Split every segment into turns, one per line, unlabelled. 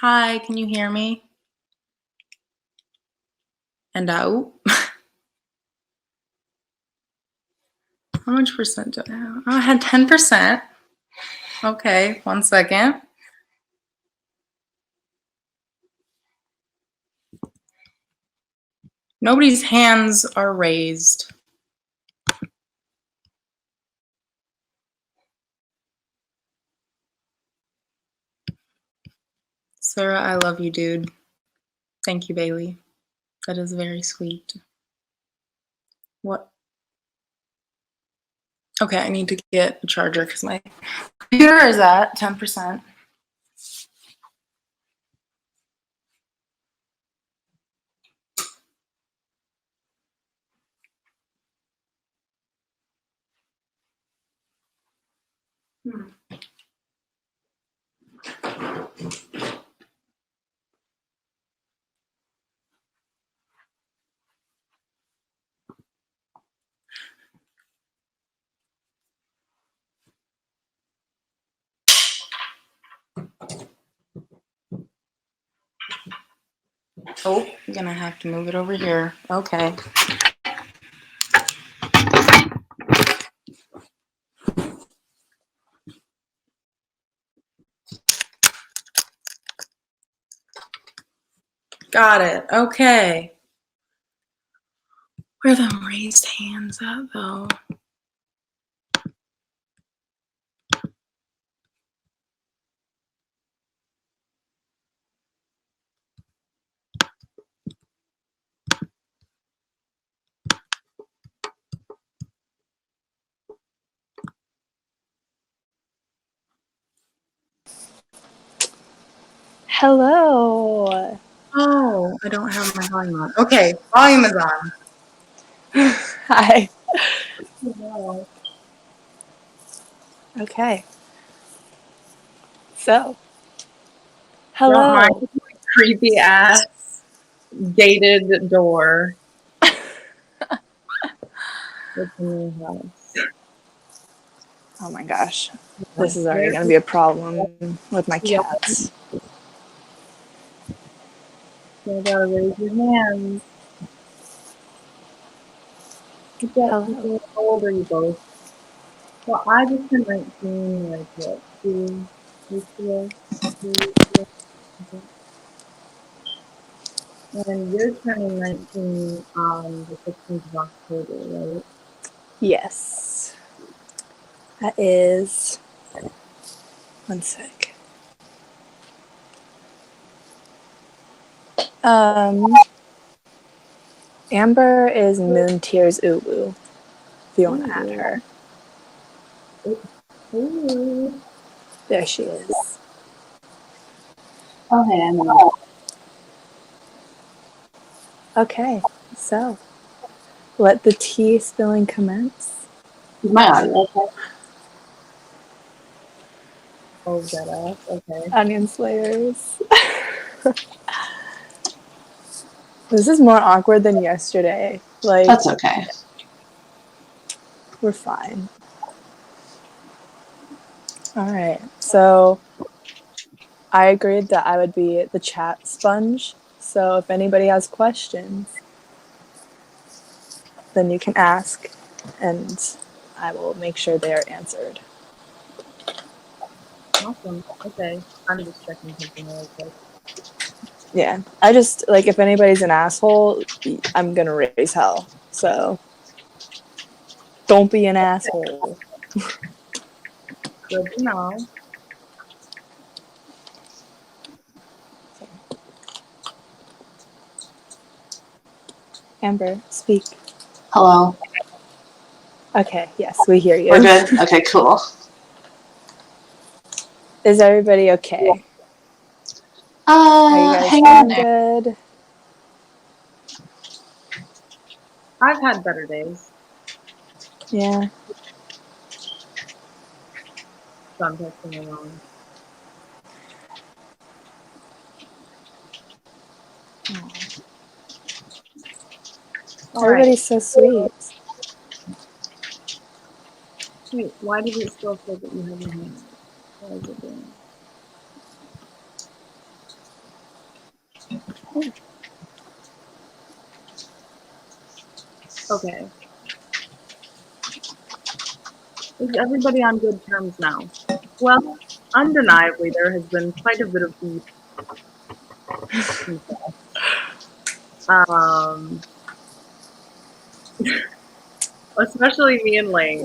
Hi, can you hear me? And out. How much percent do I have? Oh, I had 10%. Okay, 1 second. Nobody's hands are raised. Sarah, I love you, dude. Thank you, Bailey. That is very sweet. What? Okay, I need to get a charger because my computer is at 10%. Oh, I'm gonna have to move it over here. Okay. Got it. Okay. Where are the raised hands at, though?
Hello.
Oh, I don't have my volume on. Okay, volume is on.
Hi.
Hello.
Okay. So,
Don't mind
hello.
my creepy ass dated door. With the new house.
Oh my gosh. This is already going to be a problem with my cats.
You gotta raise your hands.
Hello.
How old are you both? Well, I just turned 19, like, what, 2 weeks ago? 3 weeks ago? Okay. And you're turning 19 on the 16th of October, right?
Yes. That is. One sec. Amber is Moon Tears Ulu. If you want to add her.
Ooh.
There she is.
Okay, I'm in.
Okay. So, let the tea spilling commence.
Is my audio okay? Oh, that ass. Okay.
Onion Slayers. This is more awkward than yesterday. Like,
That's okay.
We're fine. All right. So I agreed that I would be the chat sponge. So if anybody has questions, then you can ask, and I will make sure they are answered.
Awesome. Okay. I'm just checking something really quick.
Yeah. I just, like, if anybody's an asshole, I'm going to raise hell. So don't be an asshole.
Good to know.
Amber, speak.
Hello.
Okay. Yes, we hear you.
We're good? Okay, cool.
Is everybody okay? Are you guys
Hang
feeling
in there.
good?
I've had better days.
Yeah.
So I'm texting along. All right.
Everybody's so sweet.
Wait, why does it still say that you have your hand? What is it doing? Okay. Is everybody on good terms now? Well, undeniably, there has been quite a bit of beef. Um, especially me and Lane.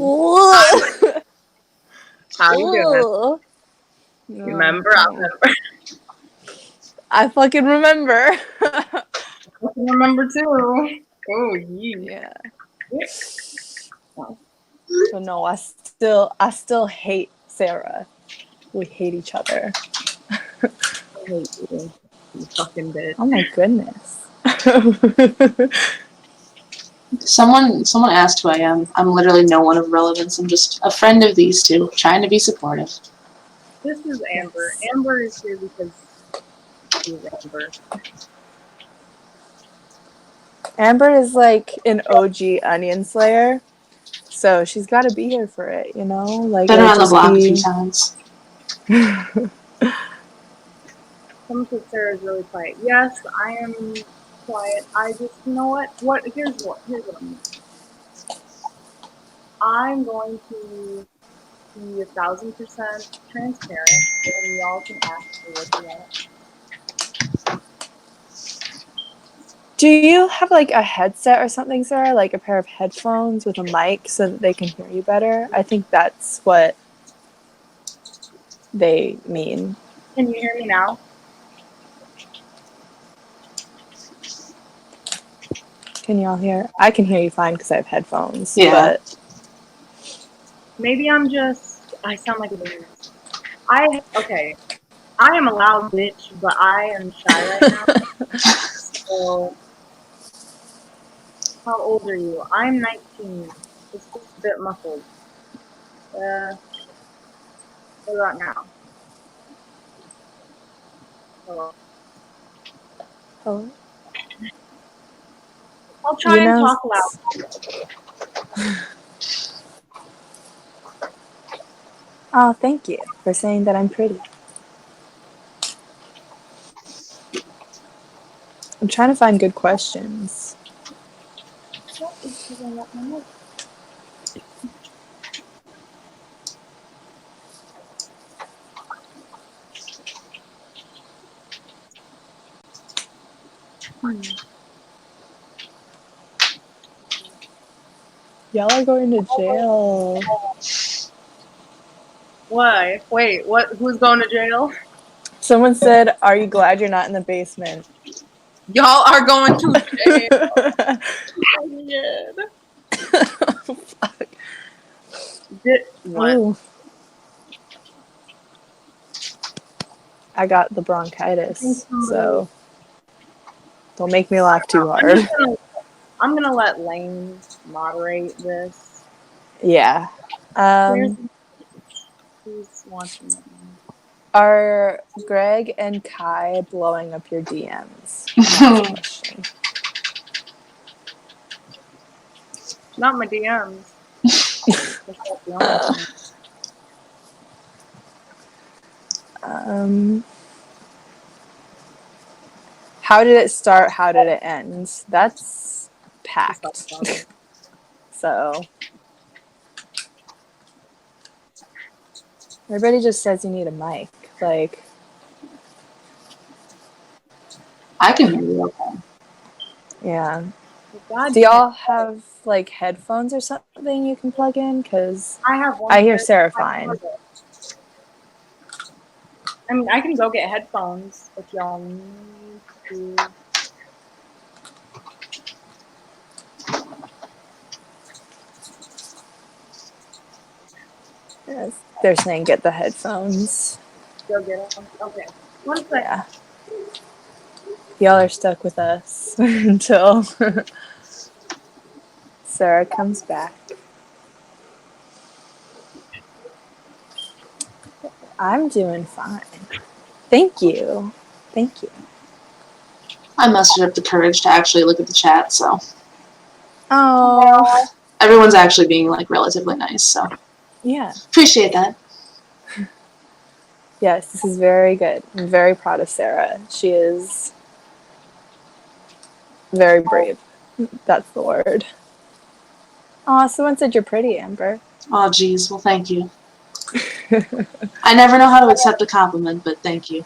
How you doing? Remember? I remember.
I fucking remember.
I can remember too. Oh,
Yeah. But no, I still hate Sarah. We hate each other.
I hate you. You fucking bitch.
Oh my goodness.
Someone asked who I am. I'm literally no one of relevance. I'm just a friend of these two, trying to be supportive.
This is Amber.
Yes.
Amber is here because she's Amber.
Amber is like an OG Onion Slayer, so she's got to be here for it, you know? Like,
Been
it'll
around the
just
block a few
be...
times.
Someone said Sarah's really quiet. Yes, I am quiet. I just, you know what? Here's what I'm doing. I'm going to be 1,000% transparent, and y'all can ask me what you want.
Do you have like a headset or something, Sarah? Like a pair of headphones with a mic so that they can hear you better? I think that's what they mean.
Can you hear me now?
Can y'all hear? I can hear you fine because I have headphones.
Yeah.
But
Maybe I sound like a baby. Okay. I am a loud bitch, but I am shy right now. So, how old are you? I'm 19. It's just a bit muffled. What about now? Hello.
oh,
I'll try and
Younow.
talk loud.
Oh, thank you for saying that I'm pretty. I'm trying to find good questions.
What is because I got my notes?
Y'all are going to jail.
Why? Wait, what? Who's going to jail?
Someone said, "Are you glad you're not in the basement?"
Y'all are going to jail. Oh,
Fuck.
what?
Ooh. I got the bronchitis, so don't make me laugh too hard.
I'm gonna let Lane moderate this.
Yeah.
Who's watching it?
Are Greg and Kai blowing up your DMs? That's the question.
Not my DMs.
How did it start? How did it end? That's packed. So everybody just says you need a mic. Like,
I can hear you okay.
yeah.
God,
Do y'all have like headphones or something you can plug in? Because
I have one.
I hear Sarah fine.
I mean, I can go get headphones if y'all need to.
Yes. They're saying get the headphones.
Go get them. Okay. One second.
Yeah. Y'all are stuck with us until Sarah comes back. I'm doing fine. Thank you. Thank you.
I mustered up the courage to actually look at the chat, so
Oh.
everyone's actually being like relatively nice, so
Yeah.
appreciate that.
Yes, this is very good. I'm very proud of Sarah. She is Very brave. That's the word. Aw, someone said you're pretty, Amber.
Oh, geez. Well, thank you. I never know how to accept a compliment, but thank you.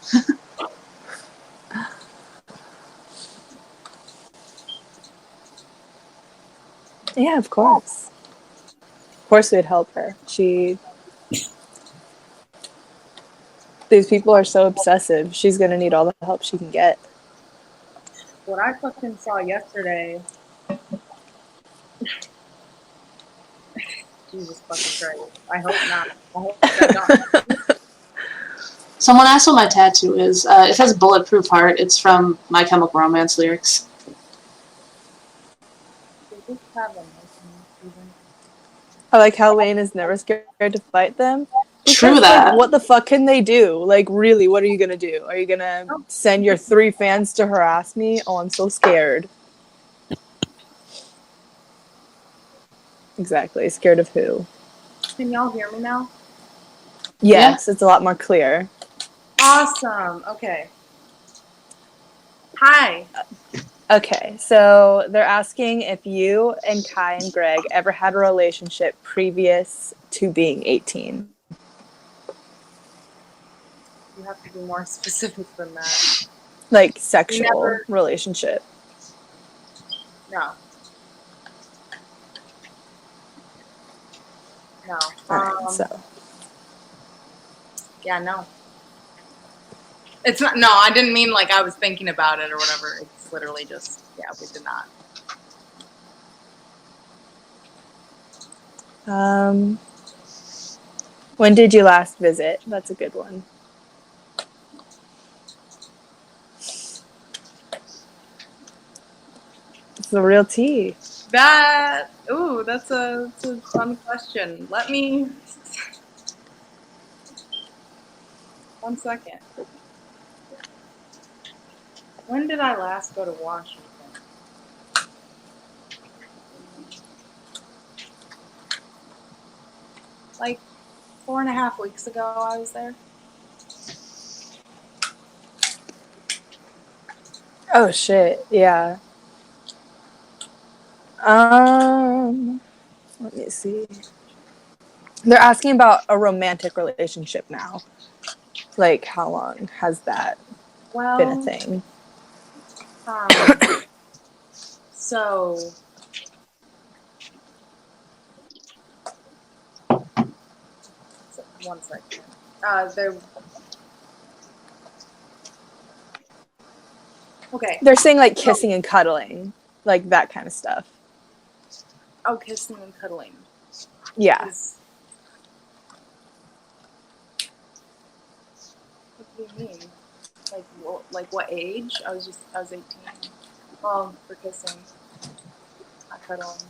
Yeah, of course. Of course we'd help her. These people are so obsessive. She's gonna need all the help she can get.
What I fucking saw yesterday. Jesus fucking Christ. I hope not. I hope that not.
Someone asked what my tattoo is. It says Bulletproof Heart. It's from My Chemical Romance lyrics.
They just have a nice season.
I like how Wayne is never scared to fight them. Because,
True that.
like, what the fuck can they do? Like, really, what are you gonna do? Are you gonna send your 3 fans to harass me? Oh, I'm so scared. Exactly. Scared of who?
Can y'all hear me now?
Yes, it's a lot more clear.
Awesome. Okay. Hi.
Okay, so they're asking if you and Kai and Greg ever had a relationship previous to being 18.
You have to be more specific than that.
Like, sexual relationship.
No. No.
Alright, so.
Yeah, no. It's not. No, I didn't mean like I was thinking about it or whatever. It's literally just, yeah, we did not.
When did you last visit? That's a good one. It's the real tea.
That's a fun question. Let me. 1 second. When did I last go to Washington? Like 4.5 weeks ago, I was there.
Oh shit, yeah. Let me see. They're asking about a romantic relationship now. Like, how long has that been a thing?
So 1 second. Okay.
They're saying like kissing and cuddling, like that kind of stuff.
Oh, kissing and cuddling.
Yeah.
What do you mean? Like what age? I was 18. Well, for kissing. I cuddled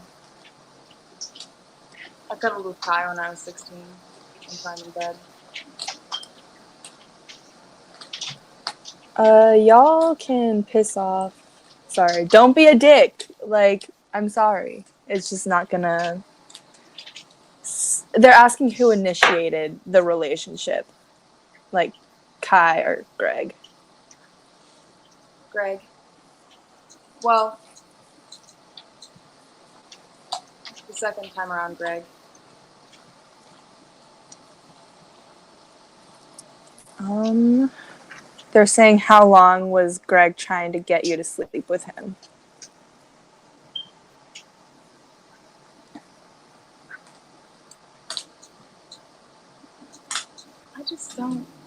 with Kai when I was 16. Sometime in bed.
Y'all can piss off. Sorry. Don't be a dick. Like, I'm sorry. It's just not gonna... They're asking who initiated the relationship. Like, Kai or Greg.
Greg. Well, the second time around, Greg.
They're saying how long was Greg trying to get you to sleep with him?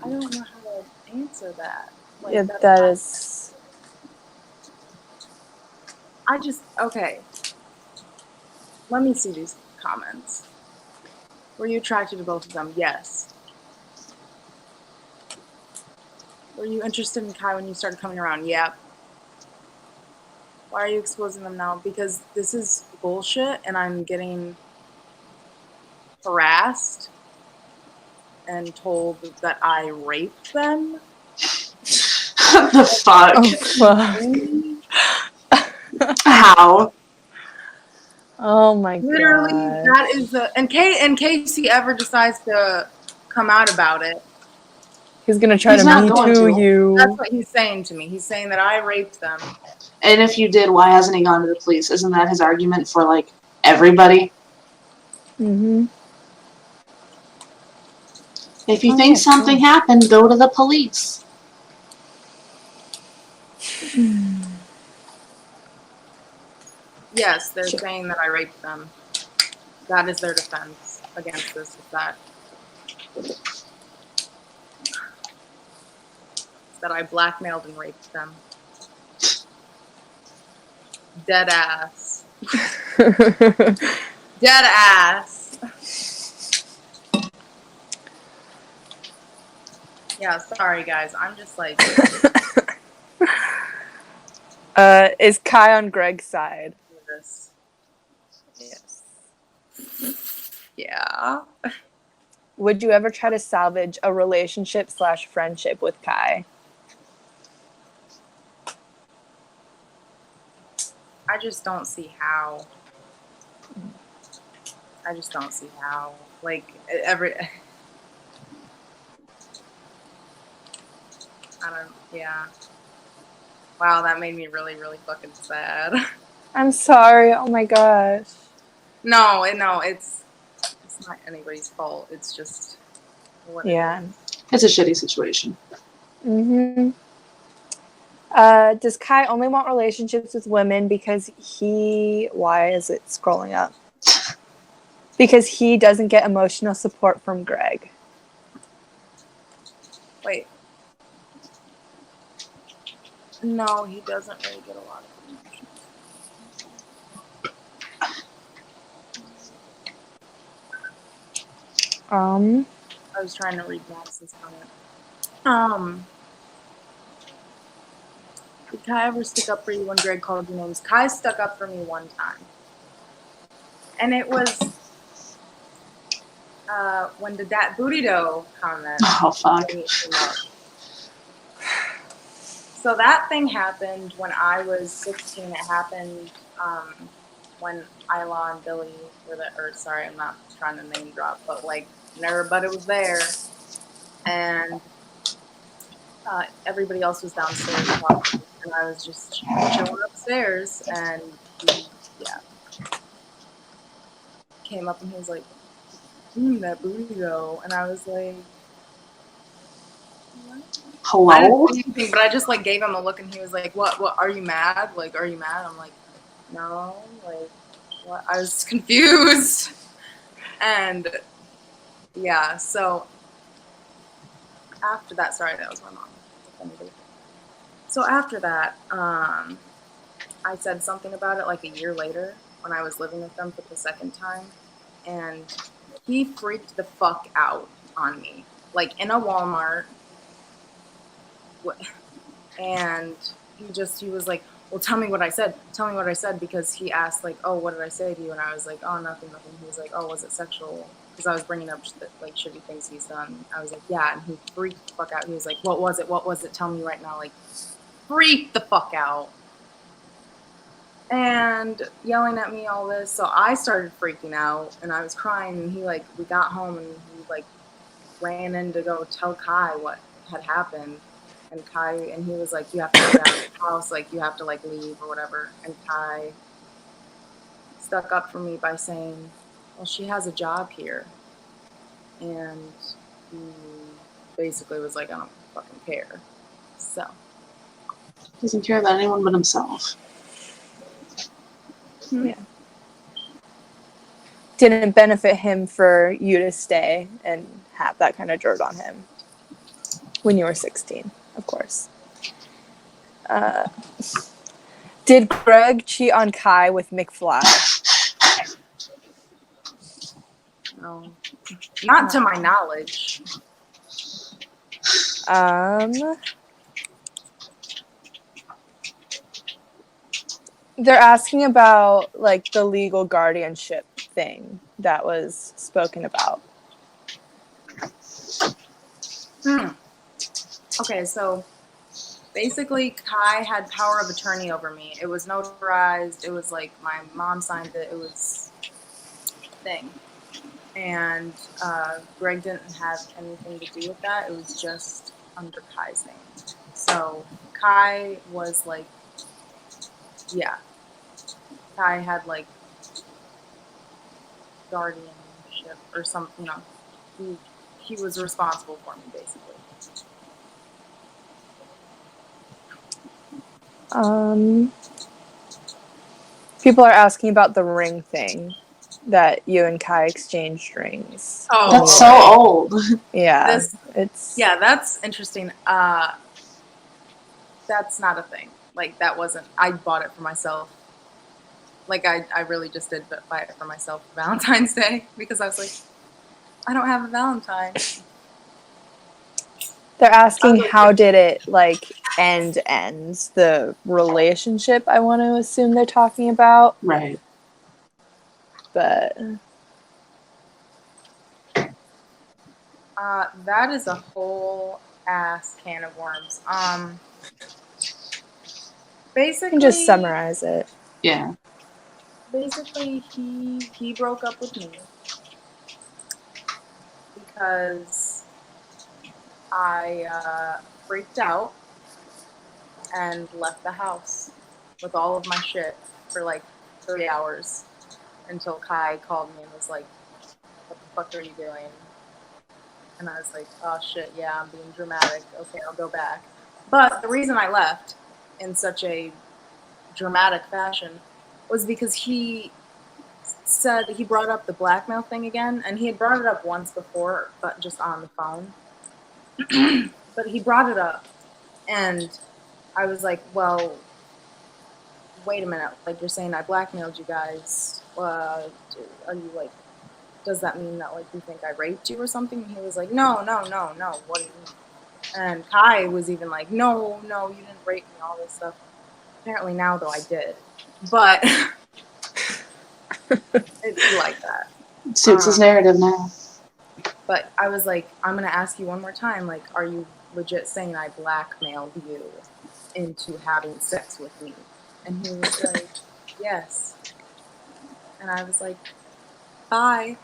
I don't know how to answer that. Like,
Yeah, that is...
Okay. Let me see these comments. Were you attracted to both of them? Yes. Were you interested in Kai when you started coming around? Yep. Why are you exposing them now? Because this is bullshit and I'm getting harassed and told that I raped them.
What the fuck?
Oh, fuck.
How?
Oh my god.
Literally, that is in case he ever decides to come out about it.
He's gonna try
He's
to
not
me
going
too
to.
you.
That's what he's saying to me. He's saying that I raped them.
And if you did, why hasn't he gone to the police? Isn't that his argument for, like, everybody?
Mm-hmm.
If you
Oh,
think
yeah,
something
cool.
happened, go to the police.
Yes, they're
Sure.
saying that I raped them. That is their defense against this. Is that I blackmailed and raped them. Dead ass. Dead ass. Yeah, sorry guys. I'm just like
Is Kai on Greg's side?
this.
Yes.
Yeah.
Would you ever try to salvage a relationship/friendship with Kai?
I just don't see how. I just don't see how. Like I don't. Yeah. Wow, that made me really, really fucking sad.
I'm sorry. Oh my gosh.
No, it's not anybody's fault. It's just what it
Yeah.
is.
It's a shitty situation.
Mm-hmm. Does Kai only want relationships with women because why is it scrolling up? Because he doesn't get emotional support from Greg.
Wait. No, he doesn't really get a lot of emotions. I was trying to read Max's comment. Did Kai ever stick up for you when Greg called you names? Kai stuck up for me one time. And it was when did that booty dough comment
Oh, fuck.
came up. So that thing happened when I was 16. It happened when Isla and Billy were there. Or sorry, I'm not trying to name drop, but like everybody was there, and everybody else was downstairs talking, and I was just chilling upstairs, and he, came up and he was like, that booty though, and I was like, what? I
Hello?
didn't say anything, but I just like gave him a look, and he was like, what, are you mad? Like, are you mad? I'm like, no, like, what? I was confused, and yeah, so after that, sorry, that was my mom. So after that, I said something about it like a year later when I was living with them for the second time, and he freaked the fuck out on me, like in a Walmart, and he was like, well, tell me what I said, because he asked like, oh, what did I say to you? And I was like, oh, nothing. He was like, oh, was it sexual? Because I was bringing up like shitty things he's done. I was like, yeah, and he freaked the fuck out. He was like, what was it? Tell me right now. Like, freaked the fuck out. And yelling at me all this, so I started freaking out, and I was crying, and we got home, and he like ran in to go tell Kai what had happened, and he was like, you have to get out of the house, like you have to like leave or whatever, and Kai stuck up for me by saying, well, she has a job here, and he basically was like, I don't fucking care, so.
Doesn't care about anyone but himself.
Yeah. Didn't benefit him for you to stay and have that kind of dirt on him when you were 16, of course. Did Greg cheat on Kai with McFly?
No. Not to my knowledge.
They're asking about like the legal guardianship thing that was spoken about.
Okay, so basically Kai had power of attorney over me. It was notarized. It was like my mom signed it. It was a thing. And Greg didn't have anything to do with that. It was just under Kai's name. So Kai was like, yeah, Kai had like guardianship or something, he was responsible for me basically.
People are asking about the ring thing that you and Kai exchanged rings.
Oh,
That's so old.
Yeah,
Yeah, that's interesting. That's not a thing. Like, that wasn't, I bought it for myself. Like, I really just did buy it for myself for Valentine's Day because I was like, I don't have a Valentine.
They're asking how did it like end the relationship. I want to assume they're talking about,
Right.
but
that is a whole ass can of worms. Basically,
you can just summarize it.
Yeah.
Basically, he broke up with me because I freaked out and left the house with all of my shit for like 3 hours until Kai called me and was like, what the fuck are you doing? And I was like, oh shit, yeah, I'm being dramatic. Okay, I'll go back. But the reason I left in such a dramatic fashion was because he said, he brought up the blackmail thing again, and he had brought it up once before, but just on the phone. But he brought it up, and I was like, well, wait a minute, like, you're saying I blackmailed you guys, are you like, does that mean that like you think I raped you or something? And he was like, no, what do you mean? And Kai was even like, no, you didn't rape me, all this stuff. Apparently now though I did, but it's like that.
It suits his narrative now.
But I was like, I'm gonna ask you one more time, like, are you legit saying I blackmailed you into having sex with me? And he was like, yes. And I was like, bye.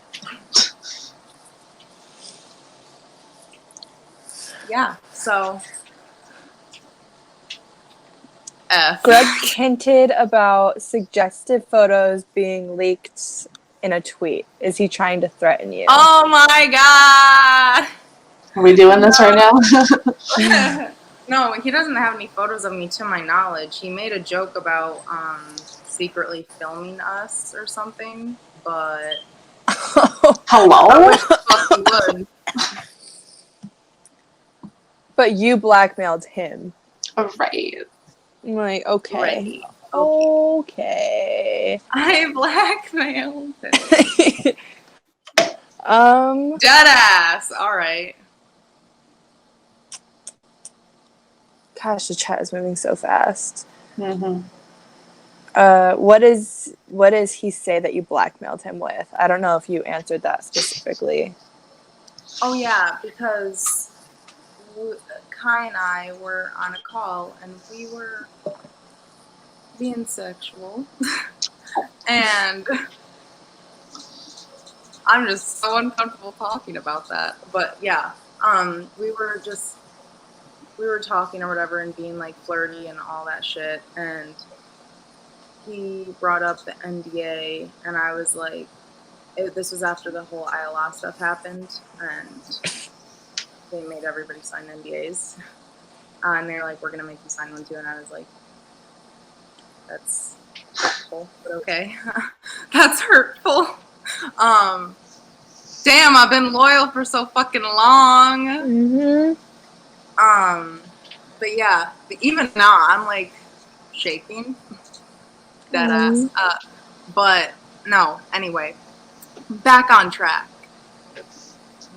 Yeah, so F.
Greg hinted about suggestive photos being leaked in a tweet. Is he trying to threaten you?
Oh my god!
Are we doing this right now?
No, he doesn't have any photos of me to my knowledge. He made a joke about secretly filming us or something, but
Hello?
I wish the fuck he would.
But you blackmailed him.
Right.
I'm like, okay.
Right.
Okay.
I blackmailed him. Deadass. All right.
Gosh, the chat is moving so fast.
Mm-hmm.
What does he say that you blackmailed him with? I don't know if you answered that specifically.
Oh yeah, because Kai and I were on a call and we were being sexual, and I'm just so uncomfortable talking about that. But yeah, we were talking or whatever and being like flirty and all that shit, and he brought up the NDA, and I was like, this was after the whole ILA stuff happened, and they made everybody sign NDAs, and they're like, we're gonna make you sign one too, and I was like, that's hurtful, but okay. That's hurtful. Damn, I've been loyal for so fucking long.
Mm-hmm.
But yeah, even now I'm like shaking, dead ass. But no, anyway, back on track.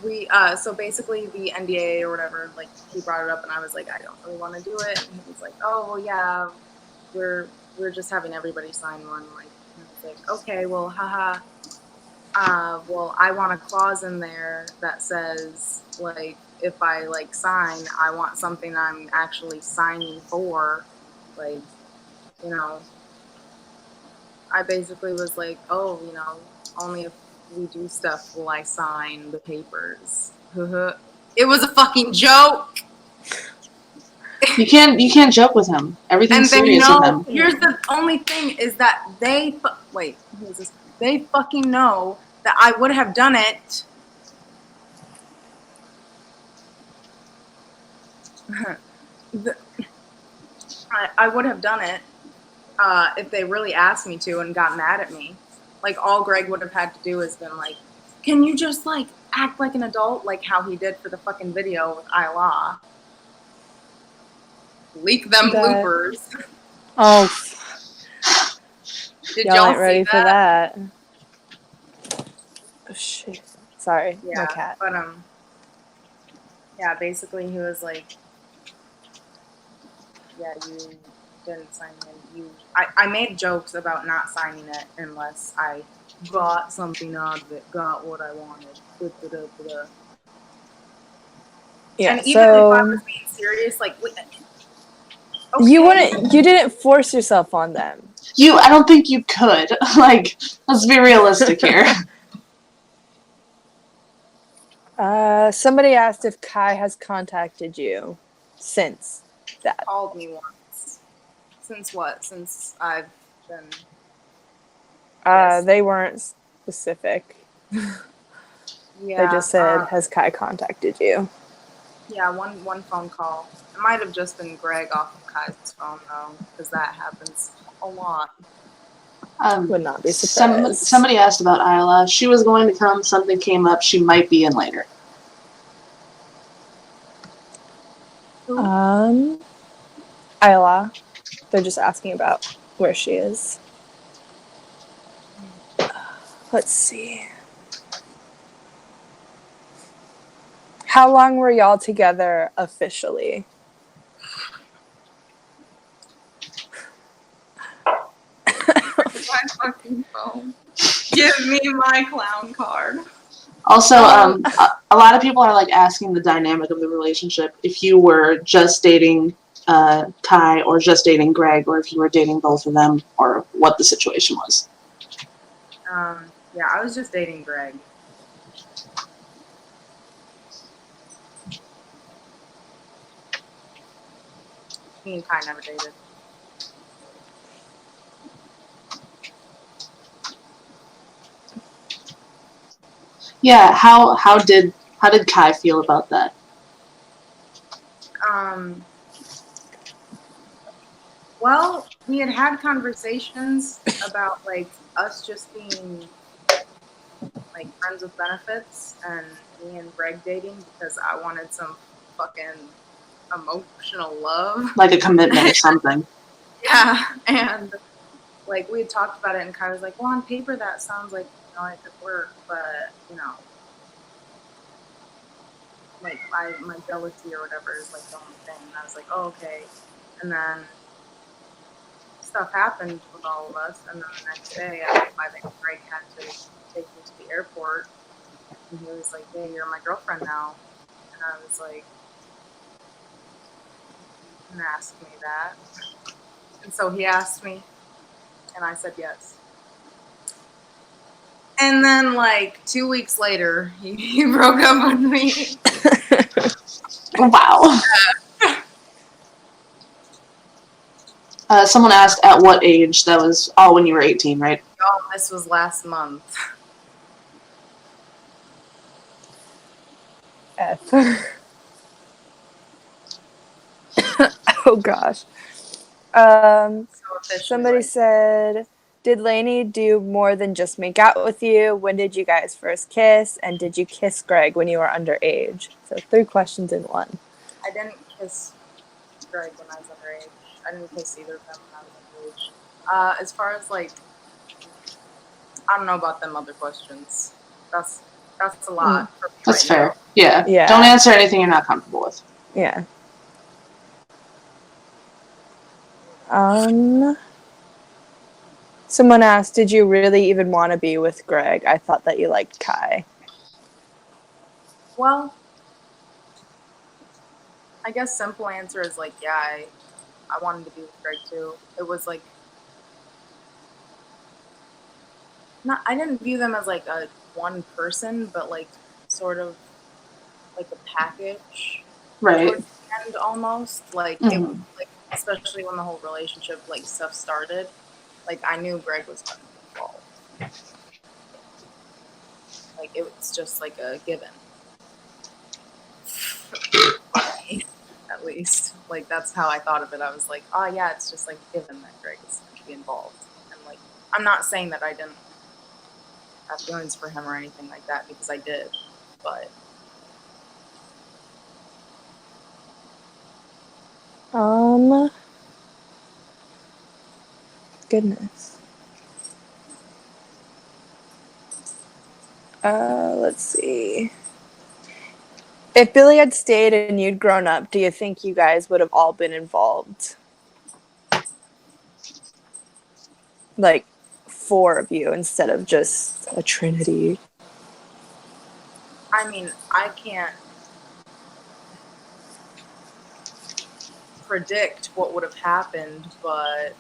We so basically the NDA or whatever, like he brought it up and I was like, I don't really want to do it, and he was like, oh well, yeah, we're just having everybody sign one. Like, and I was like, okay, well, haha. Well, I want a clause in there that says, like, if I, like, sign, I want something I'm actually signing for. Like, you know, I basically was like, oh, you know, only if we do stuff will I sign the papers. It was a fucking joke.
You can't joke with him. Everything's
And they
serious with
know.
him.
Here's the only thing is that wait. Who is this? They fucking know that I would have done it. I would have done it if they really asked me to and got mad at me. Like all Greg would have had to do is been like, "Can you just like act like an adult, like how he did for the fucking video with Isla? Leak them
That-
bloopers."
Oh,
Did
y'all
y'all
ain't ready
see
for that. Oh, shit. Sorry, my
Yeah,
cat.
but yeah, basically he was like, "Yeah, you didn't sign it. I made jokes about not signing it unless I got something out of it, got what I wanted." Da-da-da-da-da.
Yeah,
And even if I
so
was being serious, like,
you didn't force yourself on them.
I don't think you could. Like, let's be realistic here.
Somebody asked if Kai has contacted you since that.
Called me once. Since what? Since I've been. Yes.
They weren't specific.
Yeah.
They just said, "Has Kai contacted you?"
Yeah, one phone call. It might have just been Greg off of Kai's phone though, because that happens a lot.
Would not be surprised.
Somebody asked about Isla. She was going to come. Something came up. She might be in later.
Isla. They're just asking about where she is. Let's see. How long were y'all together officially?
My fucking phone. Give me my clown card.
Also, a lot of people are like asking the dynamic of the relationship. If you were just dating Kai or just dating Greg, or if you were dating both of them, or what the situation was.
Yeah, I was just dating Greg. Me and Kai never dated.
Yeah, how did Kai feel about that?
Well, we had conversations about like us just being like friends with benefits and me and Greg dating because I wanted some fucking emotional love.
Like a commitment or something.
Yeah, and like we had talked about it, and Kai was like, "Well, on paper that sounds like it could work, but like my jealousy or whatever is like the only thing." And I was like, "Oh, okay." And then stuff happened with all of us, and then the next day, I think Greg had to take me to the airport, and he was like, "Hey, you're my girlfriend now," and I was like, "You didn't ask me that," and so he asked me, and I said yes. And then, like 2 weeks later, he broke up with me.
Wow. Someone asked at what age. That was all when you were 18, right?
Oh, this was last month.
F. Oh gosh.
So
Somebody said, "Did Lainey do more than just make out with you? When did you guys first kiss? And did you kiss Greg when you were underage?" So 3 questions in one.
I didn't kiss Greg when I was underage. I didn't kiss either of them when I was underage. As far as like, I don't know about them other questions. That's a lot. For me
That's
right
fair.
now.
Yeah. Don't answer anything you're not comfortable with.
Yeah. Someone asked, "Did you really even want to be with Greg? I thought that you liked Kai."
Well, I guess simple answer is like, yeah, I wanted to be with Greg too. It was like, I didn't view them as like a one person, but like sort of like a package.
Right.
Towards the friend almost. Like it,
Mhm.
like especially when the whole relationship like stuff started. Like I knew Greg was gonna be involved. Like it was just like a given. For me, at least. Like that's how I thought of it. I was like, oh yeah, it's just like given that Greg is gonna be involved. And like I'm not saying that I didn't have feelings for him or anything like that because I did, but
Goodness. Let's see. If Billy had stayed and you'd grown up, do you think you guys would have all been involved? Like 4 of you instead of just a trinity.
I mean, I can't predict what would have happened, but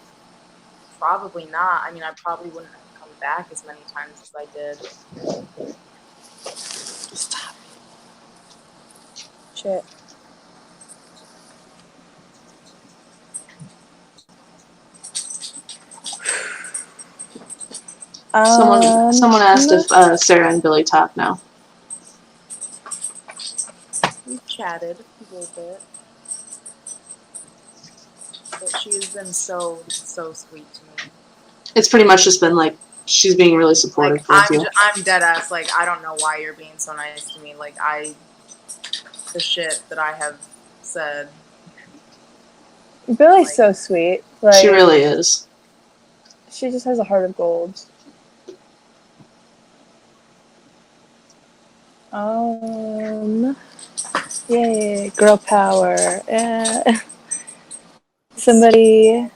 probably not. I mean, I probably wouldn't have come back as many times as I did.
Stop. Shit.
Someone asked if Sarah and Billy talk now.
We've chatted a little bit. But she has been so sweet to me.
It's pretty much just been like she's being really supportive
Like
towards you.
I'm dead ass. Like I don't know why you're being so nice to me. Like the shit that I have said.
Billy's
Like,
so sweet. Like,
She really is.
she just has a heart of gold. Yay, girl power. Yeah. Somebody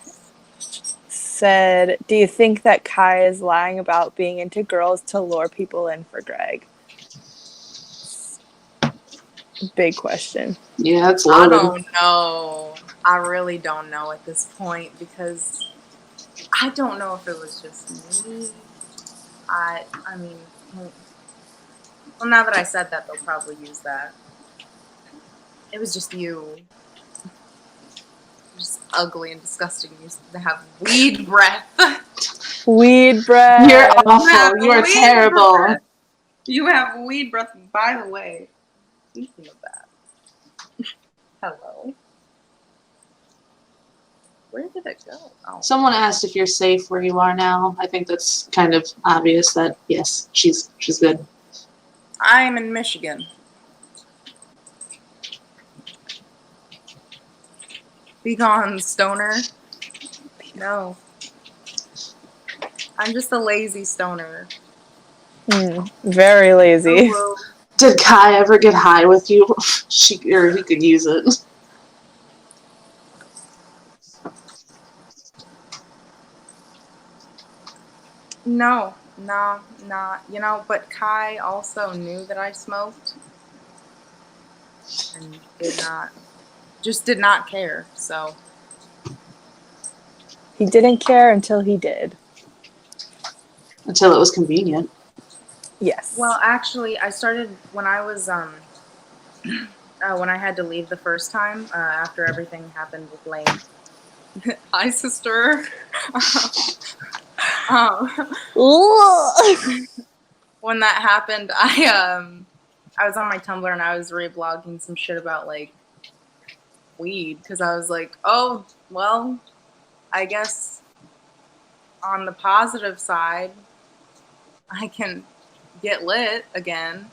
said, do you think that Kai is lying about being into girls to lure people in for Greg? Big question.
Yeah, it's
I
loaded.
don't know. I really don't know at this point because I don't know if it was just me. I mean, well, now that I said that, they'll probably use that. It was just you. Just ugly and disgusting. You used to have weed breath.
Weed breath.
You're awful. You are terrible.
Breath. You have weed breath. By the way, speaking of that, hello. Where did it go? Oh.
Someone asked if you're safe where you are now. I think that's kind of obvious that yes, she's good.
I'm in Michigan. Be gone, stoner. No. I'm just a lazy stoner.
Very lazy.
Hello.
Did Kai ever get high with you? He could use it.
No, nah. You know, but Kai also knew that I smoked and did not care. So
He didn't care until he did.
Until it was convenient.
Yes.
well, actually, I started when I was when I had to leave the first time after everything happened with Lane. Hi, sister. When that happened, I was on my Tumblr and I was reblogging some shit about like weed because I was like, oh well, I guess on the positive side, I can get lit again.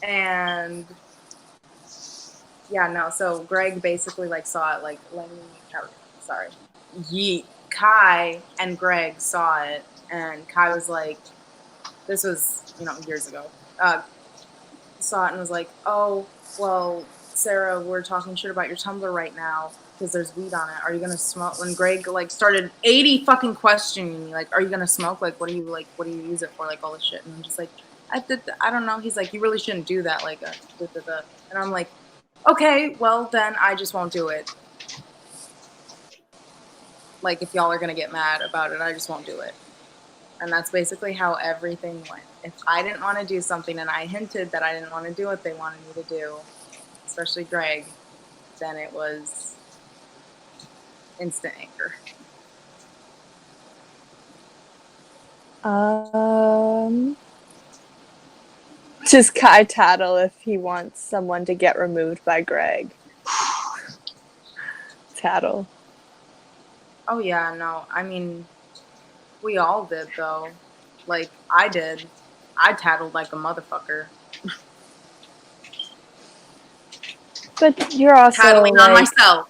And yeah, no. So Greg basically like saw it, like Kai and Greg saw it, and Kai was like, this was years ago. Saw it and was like, oh well, Sarah, we're talking shit about your Tumblr right now because there's weed on it. Are you gonna smoke? When Greg like started 80 fucking questioning me, like, are you gonna smoke? Like, what do you use it for? Like all this shit. And I'm just like, I don't know. He's like, you really shouldn't do that. Like, and I'm like, okay, well then I just won't do it. Like if y'all are gonna get mad about it, I just won't do it. And that's basically how everything went. If I didn't want to do something and I hinted that I didn't want to do what they wanted me to do, especially Greg, then it was instant anger.
Does Kai tattle if he wants someone to get removed by Greg? Tattle.
Oh yeah, no. I mean, we all did though. Like I did. I tattled like a motherfucker.
But you're also
Tattling on
like,
myself.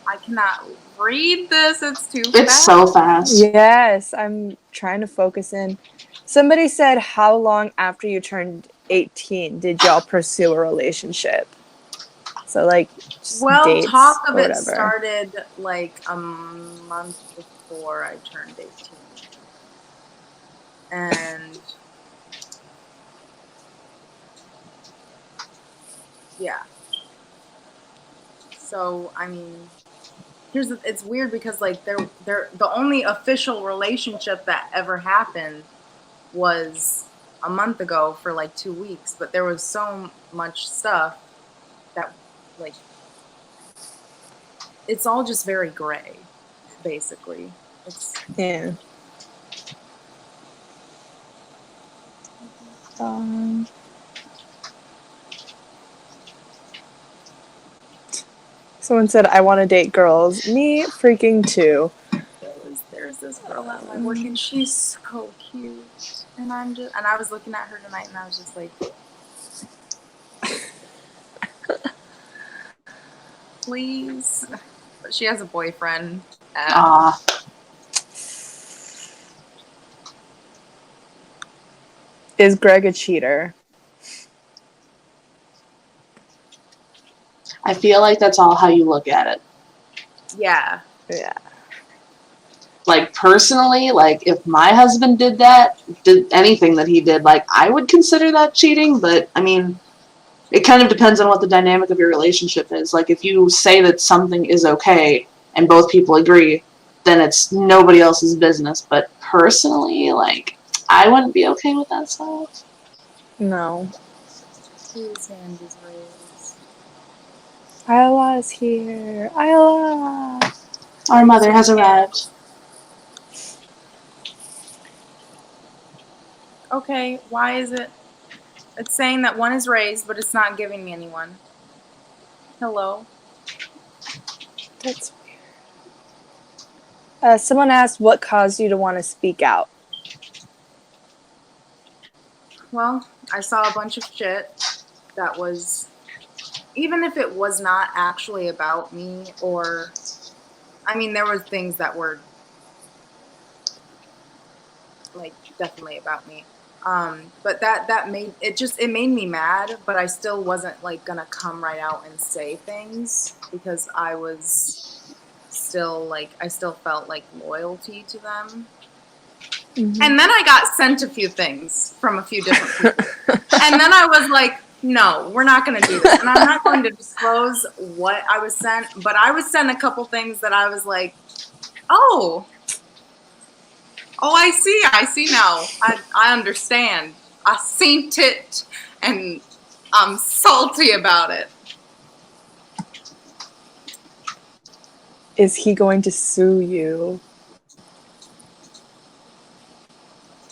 I cannot read this. It's too fast.
It's so fast.
yes, I'm trying to focus in. Somebody said, how long after you turned 18 did y'all pursue a relationship? So, like, just
Well,
dates
talk of
or
it
whatever.
started like a month before I turned 18. And yeah. So, I mean, it's weird because like the only official relationship that ever happened was a month ago for like 2 weeks, but there was so much stuff that like it's all just very gray, basically. It's
Yeah. Someone said, I want to date girls. Me freaking too.
there's this girl at my work and she's so cute. And I was looking at her tonight and I was just like, please. But she has a boyfriend.
Is Greg a cheater?
I feel like that's all how you look at it.
Yeah.
Yeah.
Like, personally, like, if my husband did anything that he did, like, I would consider that cheating, but, I mean, it kind of depends on what the dynamic of your relationship is. Like, if you say that something is okay and both people agree, then it's nobody else's business. But personally, like, I wouldn't be okay with that stuff.
No.
Whose hand is raised?
Isla is here. Isla!
Our mother has arrived.
Okay, why is it? It's saying that one is raised, but it's not giving me anyone. Hello?
That's weird. Someone asked, what caused you to want to speak out?
Well, I saw a bunch of shit that was, even if it was not actually about me, or, I mean, there were things that were, like, definitely about me. But that made, it made me mad, but I still wasn't, like, gonna come right out and say things, because I was still, like, I still felt, like, loyalty to them.
Mm-hmm.
And then I got sent a few things from a few different people. And then I was like, no, we're not going to do this. And I'm not going to disclose what I was sent, but I was sent a couple things that I was like, oh, I see now. I understand. I seen it, and I'm salty about it.
Is he going to sue you?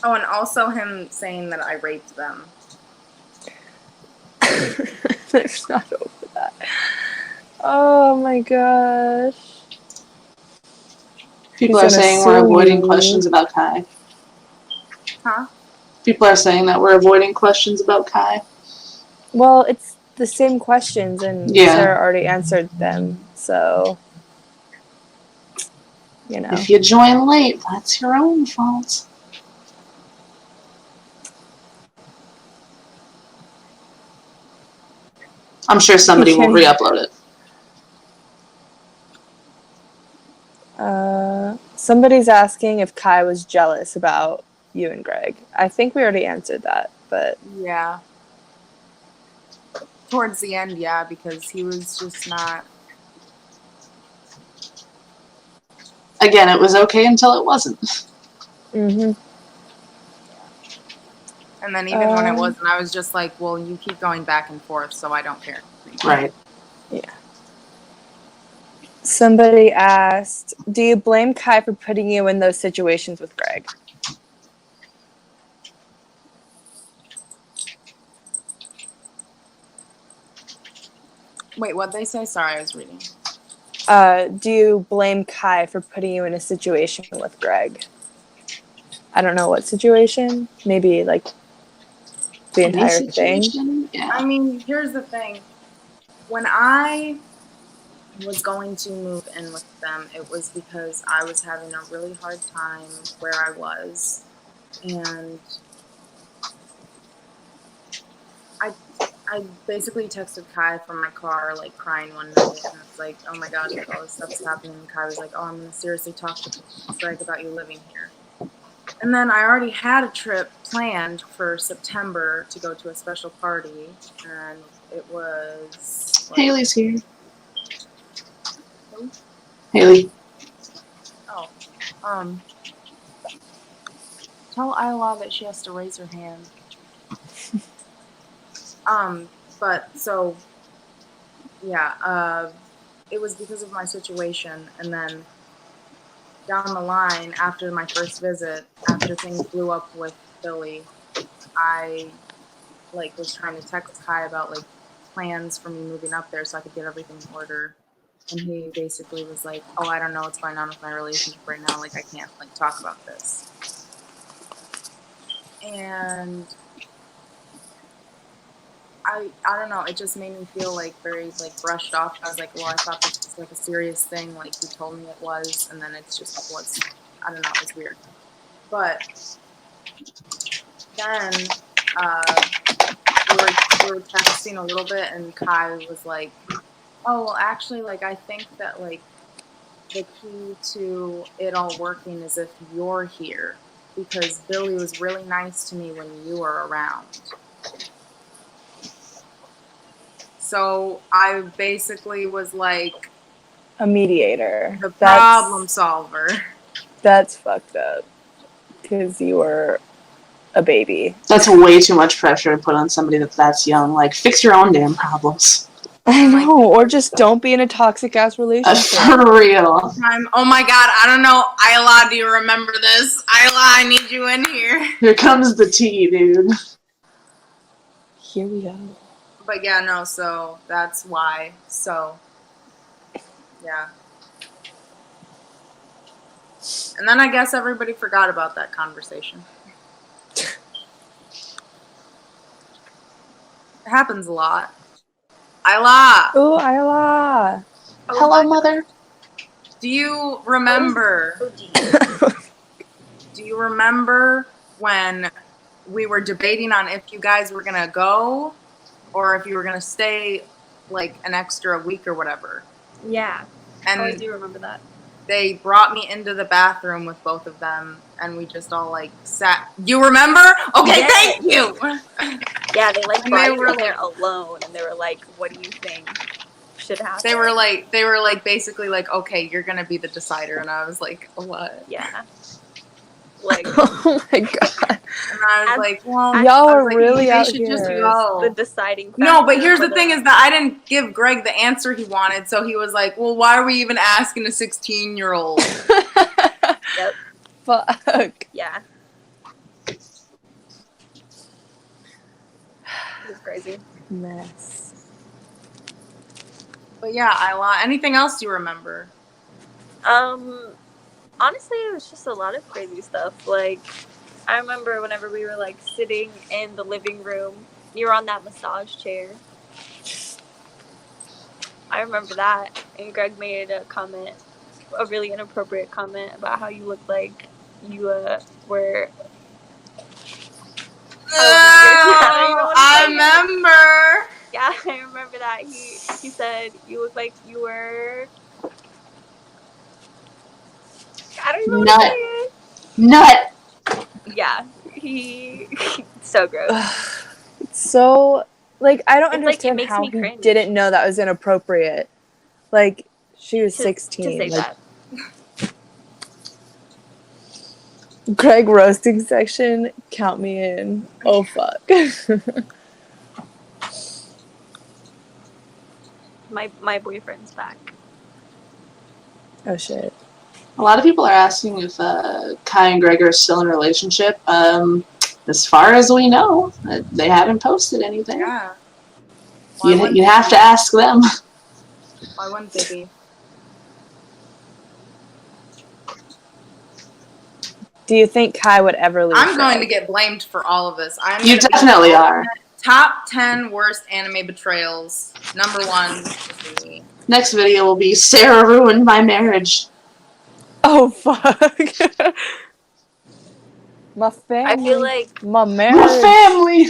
Oh, and also him saying that I raped them.
There's not over that. Oh my gosh.
People
He's
are saying we're avoiding questions about Kai.
Huh?
People are saying that we're avoiding questions about Kai.
Well, it's the same questions, and
Yeah.
Sarah already answered them, so, you know.
If you join late, that's your own fault. I'm sure somebody will re-upload it.
Somebody's asking if Kai was jealous about you and Greg. I think we already answered that, but...
Yeah. Towards the end, yeah, because he was just not...
Again, it was okay until it wasn't.
Mm-hmm.
And then even when it wasn't, I was just like, well, you keep going back and forth, so I don't care.
Right.
Yeah. Somebody asked, do you blame Kai for putting you in those situations with Greg?
Wait, what'd they say? Sorry, I was reading.
Do you blame Kai for putting you in a situation with Greg? I don't know what situation. Maybe like the
Any
entire thing.
situation? Yeah.
I mean, here's the thing. When I was going to move in with them, it was because I was having a really hard time where I was. And I basically texted Kai from my car, like, crying one night, and it's like, oh my gosh, like, all this stuff's happening, and Kai was like, oh, I'm gonna seriously talk to Greg about you living here. And then I already had a trip planned for September to go to a special party, and it was... like,
Haley's here.
who?
Haley.
Oh. Tell Isla that she has to raise her hand. But so, yeah, it was because of my situation, and then down the line, after my first visit, after things blew up with Billy, I, like, was trying to text Kai about, like, plans for me moving up there so I could get everything in order, and he basically was like, oh, I don't know what's going on with my relationship right now, like, I can't, like, talk about this. And I don't know, it just made me feel like very like brushed off. I was like, well, I thought this was like a serious thing, like you told me it was, and then it's just was, I don't know, it's weird. But then we were texting a little bit, and Kai was like, oh, well, actually, like, I think that like the key to it all working is if you're here, because Billy was really nice to me when you were around. So I basically was like
A mediator.
the problem solver.
That's fucked up. Because you were a baby.
That's way too much pressure to put on somebody that's young. Like, fix your own damn problems.
I know, or just don't be in a toxic ass relationship.
For real.
Oh my god, I don't know. Isla, do you remember this? Isla, I need you in here.
Here comes the tea, dude.
Here we go.
But yeah, no, so that's why. So, yeah. And then I guess everybody forgot about that conversation. It happens a lot. Isla!
Ooh, Isla!
Hello, mother.
Do you remember? Do you remember when we were debating on if you guys were gonna go or if you were gonna stay like an extra week or whatever?
Yeah.
And
I do remember that.
they brought me into the bathroom with both of them, and we just all like sat. You remember? Okay,
Yes.
thank you.
Yeah, they like
And
brought
they
you
were
in there alone, and they were like, "What do you think should happen?"
They were like basically like, okay, you're gonna be the decider, and I was like, what?
Yeah. Like,
Oh my god.
And I was
As-
like, well,
Y'all
I
are
was like,
really
they
out
should just
here.
go.
the deciding factor.
No, but here's
for
the thing is that I didn't give Greg the answer he wanted, so he was like, well, why are we even asking a 16-year-old?
Yep.
Fuck.
Yeah. It was crazy.
Mess.
But yeah, Isla, anything else you remember?
Honestly, it was just a lot of crazy stuff. Like, I remember whenever we were like sitting in the living room, you were on that massage chair. I remember that, and Greg made a comment, a really inappropriate comment about how you looked like you were.
I remember.
Yeah, I remember that. He said you look like you were. I don't even want to say it.
Nut.
Yeah, he so gross.
So, like, I don't
It's like, it
understand
makes
how
me
he
cringe.
didn't know that was inappropriate. Like, she was 16.
To say
like,
that.
Greg roasting section, count me in. Oh fuck.
My boyfriend's back.
Oh shit.
A lot of people are asking if Kai and Greg are still in a relationship. As far as we know, they haven't posted anything.
Yeah. Why wouldn't
You
they
have
be?
to ask them.
Why wouldn't they be?
Do you think Kai would ever leave?
I'm going to
Greg?
get blamed for all of this. I'm
You
gonna be
definitely
the
are.
top 10 worst anime betrayals. Number 1 is me.
Next video will be Sarah ruined my marriage.
Oh fuck. My family.
I feel like,
my
My
marriage.
family.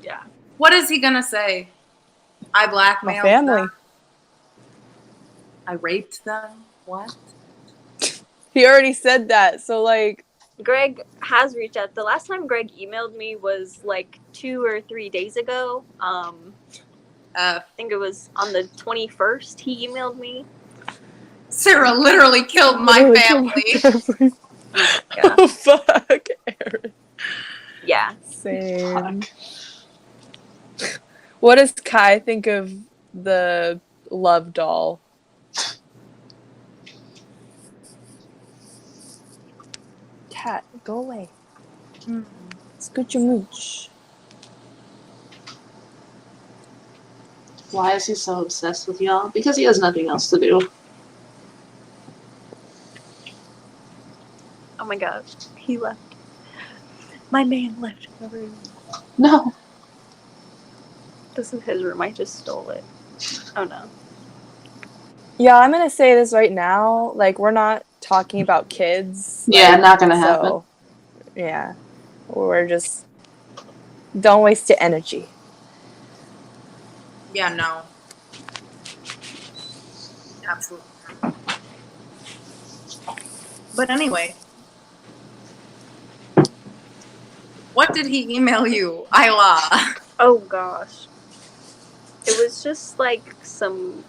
yeah.
What is he gonna say? I
My
blackmailed
family.
them. I raped them. What?
He already said that, so like.
Greg has reached out. The last time Greg emailed me was like 2 or 3 days ago. I think it was on the 21st he emailed me.
Sarah literally killed my
Literally killed my
family.
family.
Yeah.
Oh fuck, Aaron.
Yeah.
Same. What does Kai think of the love doll? Cat, go away. Scooch mooch.
Why is he so obsessed with y'all? Because he has nothing else to do.
Oh my god. He left. My man left the room.
No.
This is his room. I just stole it. Oh no.
Yeah, I'm gonna say this right now. Like, we're not talking about kids.
Yeah,
like,
not gonna happen.
So, yeah. We're just. Don't waste your energy.
Yeah, no. Absolutely. But anyway. What did he email you? Isla.
Oh gosh. It was just like some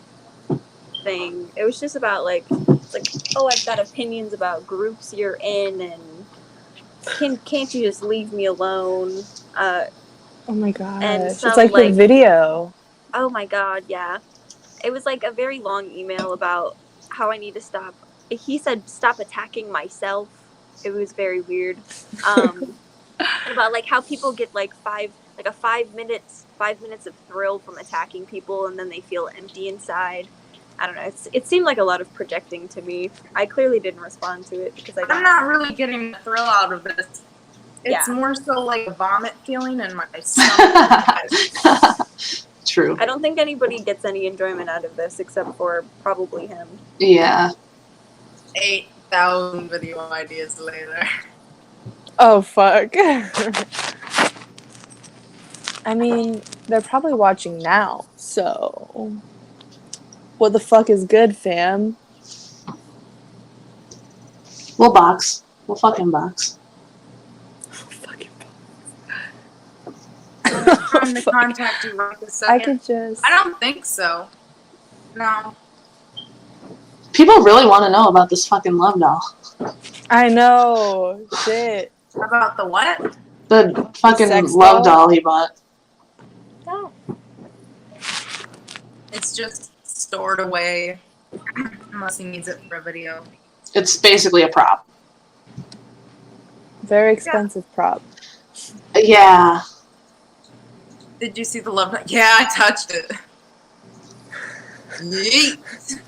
thing. It was just about like, oh, I've got opinions about groups you're in, and can't you just leave me alone?
Oh my gosh.
And
It's
some,
like the
like-
video.
Oh my god, yeah. It was like a very long email about how I need to stop. He said stop attacking myself. It was very weird. About like how people get like 5 minutes of thrill from attacking people, and then they feel empty inside. I don't know. It seemed like a lot of projecting to me. I clearly didn't respond to it because I
I'm
don't.
not really getting the thrill out of this. It's
Yeah.
more so like a vomit feeling in my stomach.
True.
I don't think anybody gets any enjoyment out of this except for probably him.
Yeah.
8,000 video ideas later.
Oh fuck. I mean, they're probably watching now, so. What the fuck is good, fam?
We'll box. We'll fucking box.
Fucking
I'm trying to contact you right this
I
second.
could just.
I don't think so. No.
People really want to know about this fucking love doll.
I know. Shit.
About the what?
The fucking
sex
love
doll?
doll he bought.
Oh.
It's just stored away. Unless he needs it for a video.
It's basically a prop.
Very expensive prop.
Yeah.
Did you see the love? Yeah, I touched it. Yeet.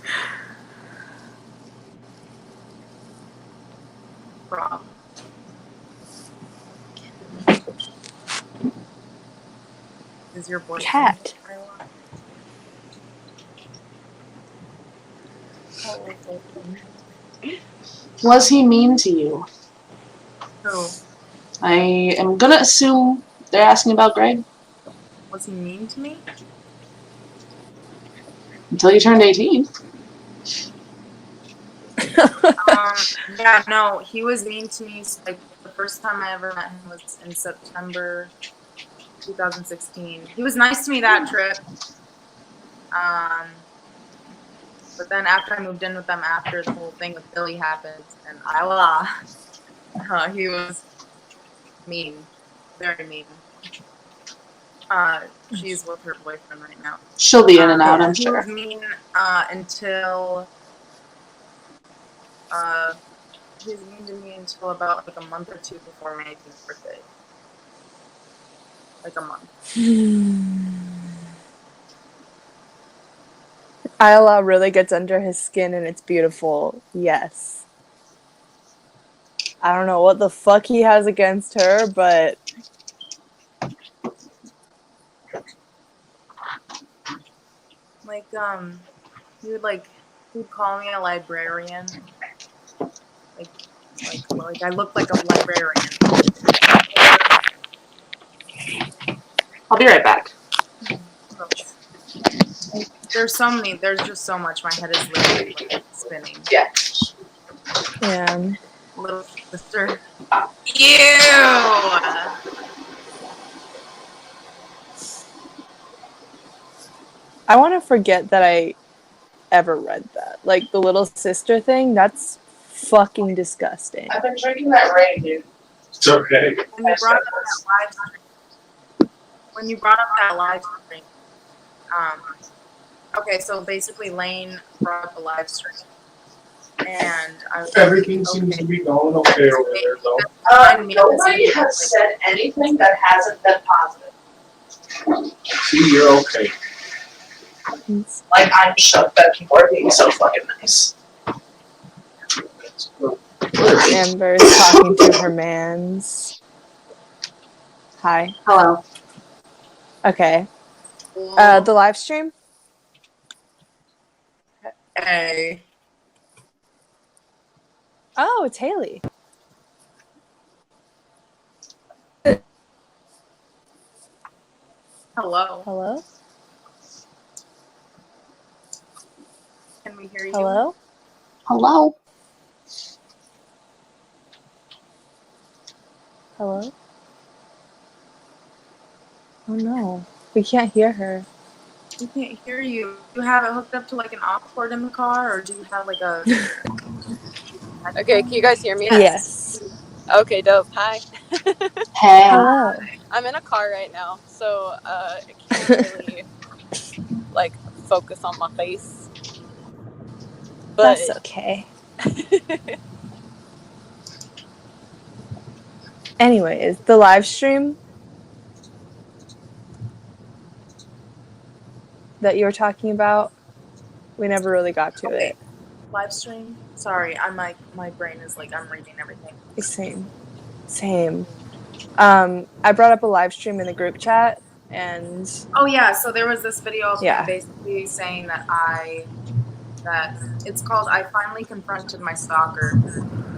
Rob. Is your boyfriend?
Cat.
Was he mean to you?
Who?
I am gonna assume they're asking about Greg
Was he mean to me?
until you turned 18.
Yeah, no, he was mean to me. Like the first time I ever met him was in September 2016. He was nice to me that trip. But then after I moved in with them, after the whole thing with Billy happened, and Isla, he was mean, very mean. She's with her boyfriend right now.
She'll be in and out,
Yeah.
I'm
He
sure.
was mean until he was mean to me until about like a month or two before my 18th birthday. Like a month.
Isla really gets under his skin and it's beautiful. Yes. I don't know what the fuck he has against her, but
Like he'd call me a librarian. Like I look like a librarian.
I'll be right back.
Like, there's just so much. My head is literally like spinning.
Yeah.
yeah.
Little sister. Ew!
I want to forget that I ever read that. Like the little sister thing, that's fucking disgusting.
I've been drinking that rain, dude.
It's okay.
When you brought up that live stream, okay, so basically Lane brought up a live stream, and I was
Everything
like,
seems
okay.
to be going okay over there, though.
Nobody has said anything that hasn't been positive.
See, you're okay.
Like, I'm shocked that people are being so fucking nice.
That's good.
Amber's talking to her mans. Hi.
Hello.
Okay. The live stream?
Hey.
Oh, it's Haley.
Hello.
Hello?
Can we hear you?
Hello?
Hello.
Hello? Oh no. We can't hear her.
We can't hear you. Do you have it hooked up to like an aux cord in the car, or do you have like a?
Okay, can you guys hear me?
Yes.
Okay, dope. Hi.
Hey.
Hello.
I'm in a car right now, so I can't really like focus on my face. But
That's okay. Anyways, the live stream that you were talking about, we never really got to
Okay.
it.
Live stream. Sorry, I'm like my brain is like I'm reading everything.
Same. I brought up a live stream in the group chat, and
Oh yeah, so there was this video of
Yeah.
him basically saying that it's called I Finally Confronted My Stalker.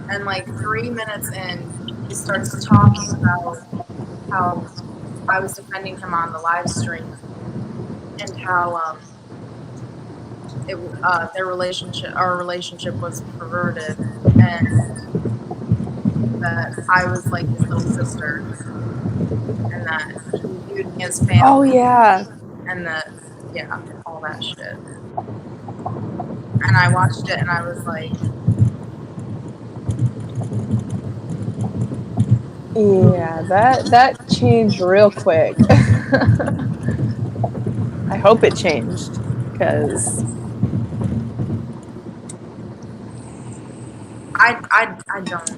And like 3 minutes in, he starts talking about how I was defending him on the live stream and how our relationship was perverted and that I was like his little sister and that he viewed me as family.
oh yeah,
And that, yeah, all that shit. And I watched it and I was like,
yeah, that changed real quick. I hope it changed, because
I don't.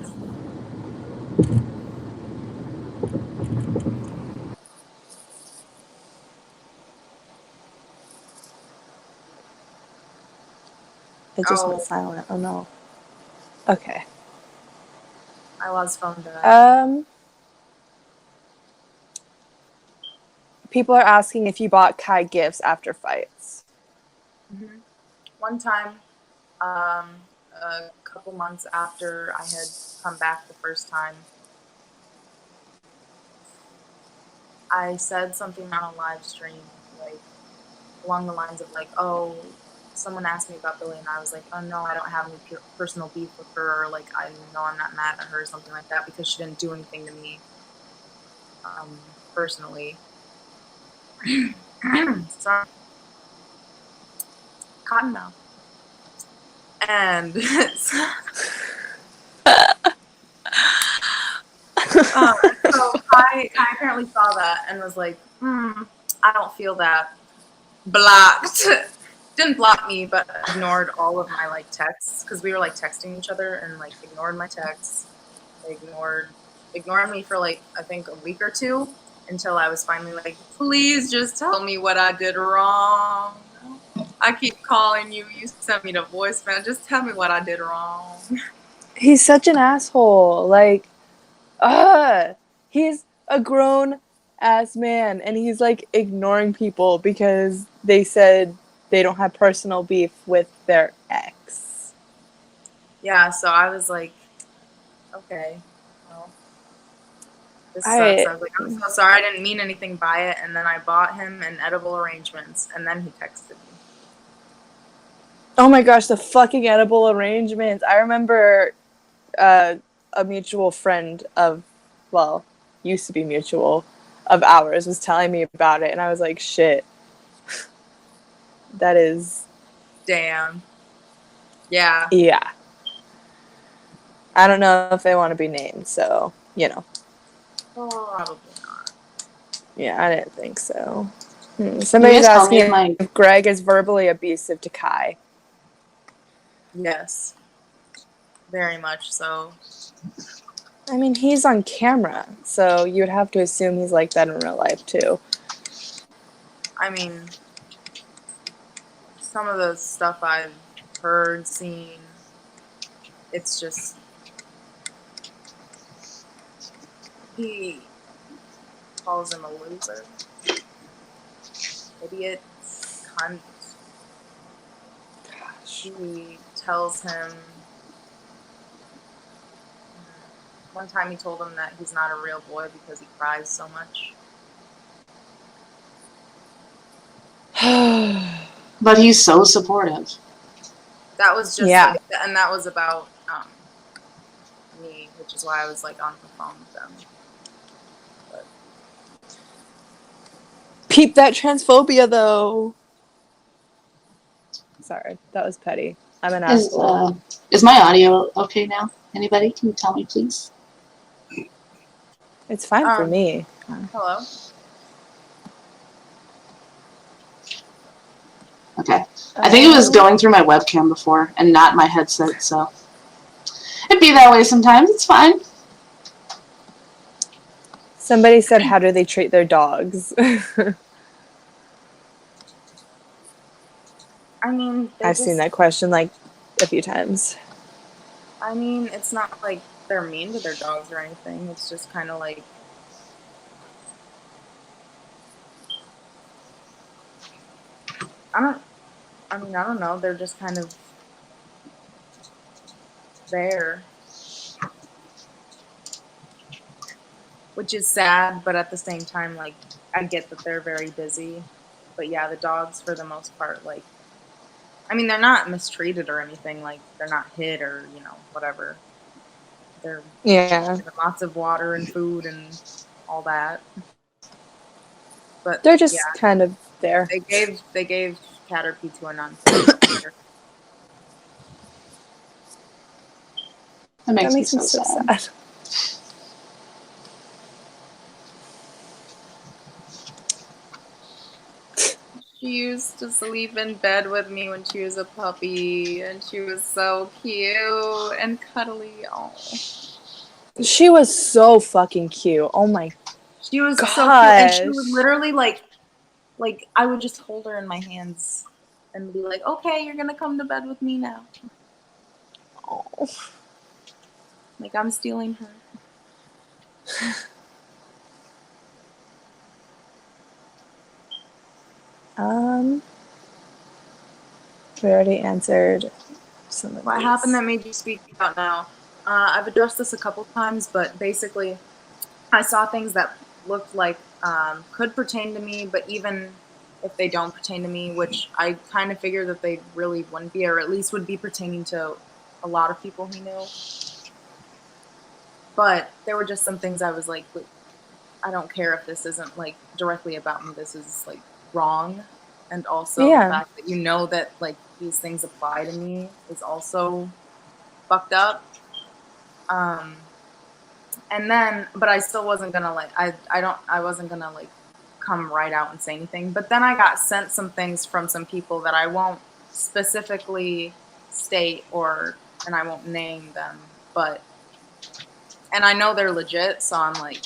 it just
Oh.
went silent. Oh no. Okay.
Isla's phone died.
People are asking if you bought Kai gifts after fights.
Mm-hmm. One time, a couple months after I had come back the first time, I said something on a live stream, like along the lines of like, "Oh, someone asked me about Billy," and I was like, "Oh no, I don't have any personal beef with her. Or, like, I know I'm not mad at her, or something like that, because she didn't do anything to me, personally." Sorry, cotton mouth. And so Kai apparently saw that and was like, I don't feel that. Blocked. Didn't block me, but ignored all of my like texts because we were like texting each other and like ignored my texts. Ignored me for like I think a week or two until I was finally like, please just tell me what I did wrong. I keep calling you. You sent me the voicemail. Just tell me what I did wrong.
He's such an asshole. Like, he's a grown ass man and he's like ignoring people because they said they don't have personal beef with their ex.
Yeah, so I was like, okay, well, this sucks. I was like, I'm so sorry. I didn't mean anything by it. And then I bought him an edible arrangements, and then he texted me.
Oh my gosh, the fucking edible arrangements. I remember a mutual friend of, well, used to be mutual, of ours was telling me about it, and I was like, shit. That is...
Damn. Yeah.
Yeah. I don't know if they want to be named, so, you know.
Probably not.
Yeah, I didn't think so. Somebody's asking if Greg is verbally abusive to Kai.
Yes. Very much so.
I mean, he's on camera, so you would have to assume he's like that in real life, too.
I mean, some of the stuff I've heard, seen, it's just... He calls him a loser. Idiot. Cunt.
Gosh.
He tells him... One time he told him that he's not a real boy because he cries so much.
But he's so supportive.
That was just
yeah.
like, and that was about me, which is why I was like on the phone with them. But
Peep that transphobia, though. Sorry, that was petty. I'm an asshole.
Is my audio okay now? Anybody? Can you tell me, please?
It's fine for me.
Hello?
Okay. I think it was going through my webcam before and not my headset, so it'd be that way sometimes. It's fine.
Somebody said, how do they treat their dogs?
I mean,
I've seen that question like a few times.
I mean, it's not like they're mean to their dogs or anything. It's just kind of like, I don't know. They're just kind of there. Which is sad, but at the same time, like, I get that they're very busy. But yeah, the dogs, for the most part, like, I mean, they're not mistreated or anything. Like, they're not hit or, you know, whatever. They're given lots of water and food and all that. But
they're just kind of there.
They gave Caterpie to a nun.
That makes me so sad.
She used to sleep in bed with me when she was a puppy, and she was so cute and cuddly. Oh,
she was so fucking cute. Oh my,
she was so cute, and she was literally like I would just hold her in my hands and be like, "Okay, you're gonna come to bed with me now."
Oh,
like I'm stealing her.
We already answered some of
What happened that made you speak out now? I've addressed this a couple times, but basically, I saw things that looked like could pertain to me, but even if they don't pertain to me, which I kind of figured that they really wouldn't be, or at least would be pertaining to a lot of people he knew. But there were just some things I was like, I don't care if this isn't like directly about me. This is like wrong. And also the fact that you know that like these things apply to me is also fucked up. And then, but I still wasn't gonna like, I wasn't gonna like come right out and say anything. But then I got sent some things from some people that I won't specifically state and I won't name them, but, and I know they're legit, so I'm like,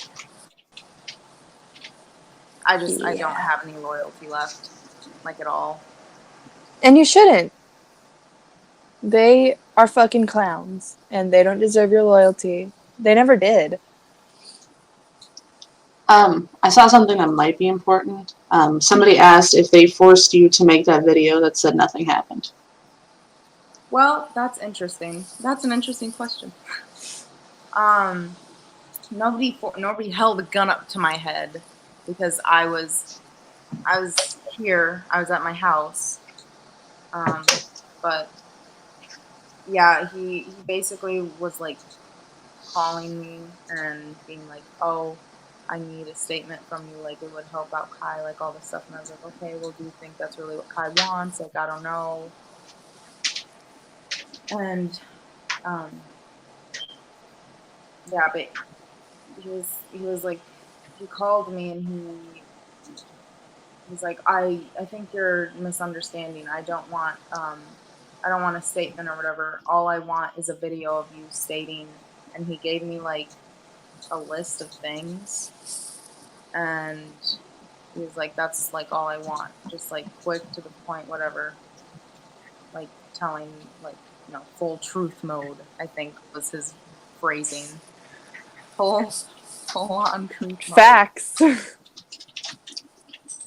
I don't have any loyalty left, like at all.
And you shouldn't. They are fucking clowns, and they don't deserve your loyalty. They never did.
I saw something that might be important. Somebody asked if they forced you to make that video that said nothing happened.
Well, that's interesting. That's an interesting question. Nobody held a gun up to my head because I was here. I was at my house. But yeah, he basically was like calling me and being like, "Oh, I need a statement from you. Like, it would help out Kai, like all this stuff." And I was like, "Okay, well, do you think that's really what Kai wants? Like, I don't know." And yeah, but he was like, he called me and he's like, I think you're misunderstanding. I don't want a statement or whatever. All I want is a video of you stating. And he gave me like a list of things, and he was like, that's like all I want, just like quick to the point, whatever. Like telling, like, full truth mode, I think was his phrasing. Full on truth mode.
Facts.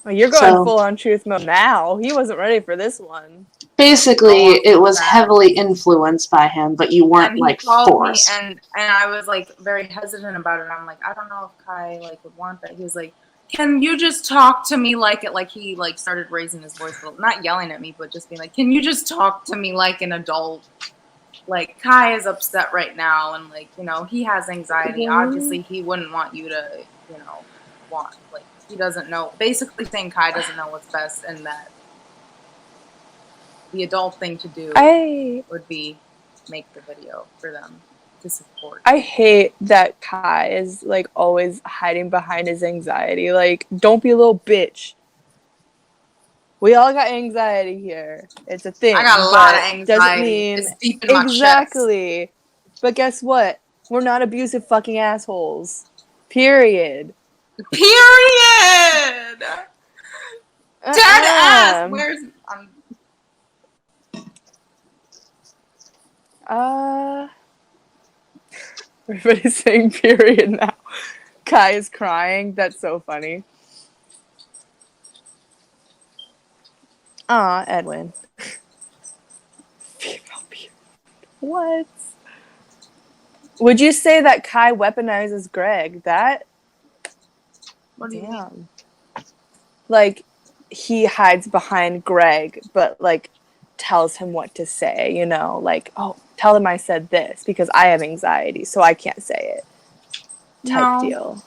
Well, you're going
So-
full on truth mode now. He wasn't ready for this one.
Basically, it was heavily influenced by him, but you weren't,
And
like,
he called
forced.
me, and I was like very hesitant about it. I'm like, I don't know if Kai like would want that. He was like, can you just talk to me like it? Like he like started raising his voice, not yelling at me, but just being like, can you just talk to me like an adult? Like, Kai is upset right now, and like, he has anxiety. Obviously, he wouldn't want you to, like, he doesn't know. Basically saying Kai doesn't know what's best, and that the adult thing to do would be make the video for them to support.
I hate that Kai is like always hiding behind his anxiety. Like, don't be a little bitch. We all got anxiety here. It's a thing.
I got a lot of anxiety.
Doesn't mean
It's deep in my chest.
exactly. But guess what? We're not abusive fucking assholes. Period.
Period. Dead ass. Where's
everybody's saying period now. Kai is crying. That's so funny. Aw, Edwin. Female period. What? Would you say that Kai weaponizes Greg? That?
What do you mean?
Like, he hides behind Greg, but like tells him what to say, like, oh, tell him I said this because I have anxiety, so I can't say it. Type deal.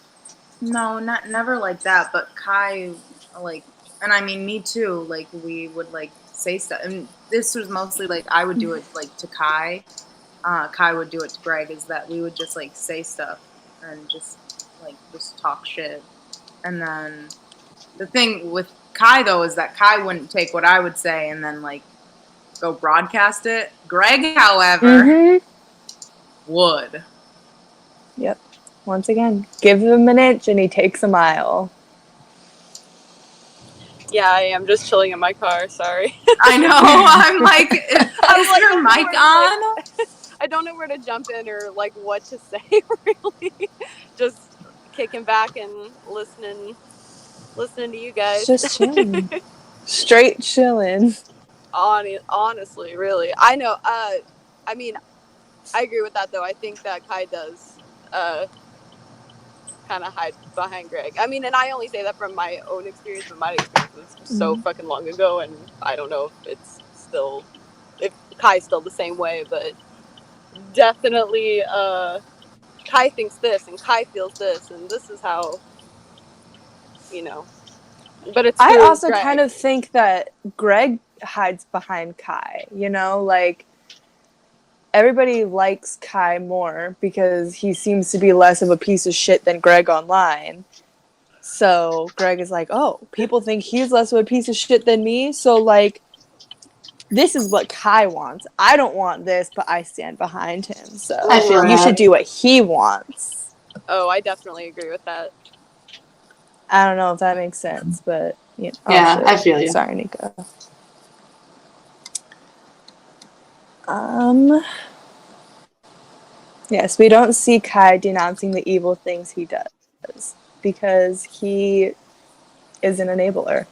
No, never like that. But Kai, like, and I mean me too. Like, we would like say stuff, and this was mostly like I would do it like to Kai. Kai would do it to Greg. Is that we would just like say stuff and just talk shit, and then the thing with Kai though is that Kai wouldn't take what I would say and then like go broadcast it. Greg, however, would.
Yep. Once again, give him an inch and he takes a mile.
Yeah, I am just chilling in my car. Sorry.
I know. I'm like, is your mic on?
I don't know where to jump in or like what to say. Really, just kicking back and listening to you guys.
Just chilling. Straight chilling.
Honestly, really, I know. I mean, I agree with that though. I think that Kai does kind of hide behind Greg. I mean, and I only say that from my own experience, but my experience was so fucking long ago, and I don't know if Kai's still the same way, but definitely Kai thinks this and Kai feels this, and this is how, but it's
I
through
also
Greg.
kind of think that Greg hides behind Kai, you know? Like, everybody likes Kai more because he seems to be less of a piece of shit than Greg online. So Greg is like, oh, people think he's less of a piece of shit than me, so, like, this is what Kai wants. I don't want this, but I stand behind him, so
I feel
you
that.
should do what he wants.
Oh, I definitely agree with that.
I don't know if that makes sense, but yeah,
Yeah,
shit.
I feel you.
Sorry, Nico. Yes, we don't see Kai denouncing the evil things he does because he is an enabler.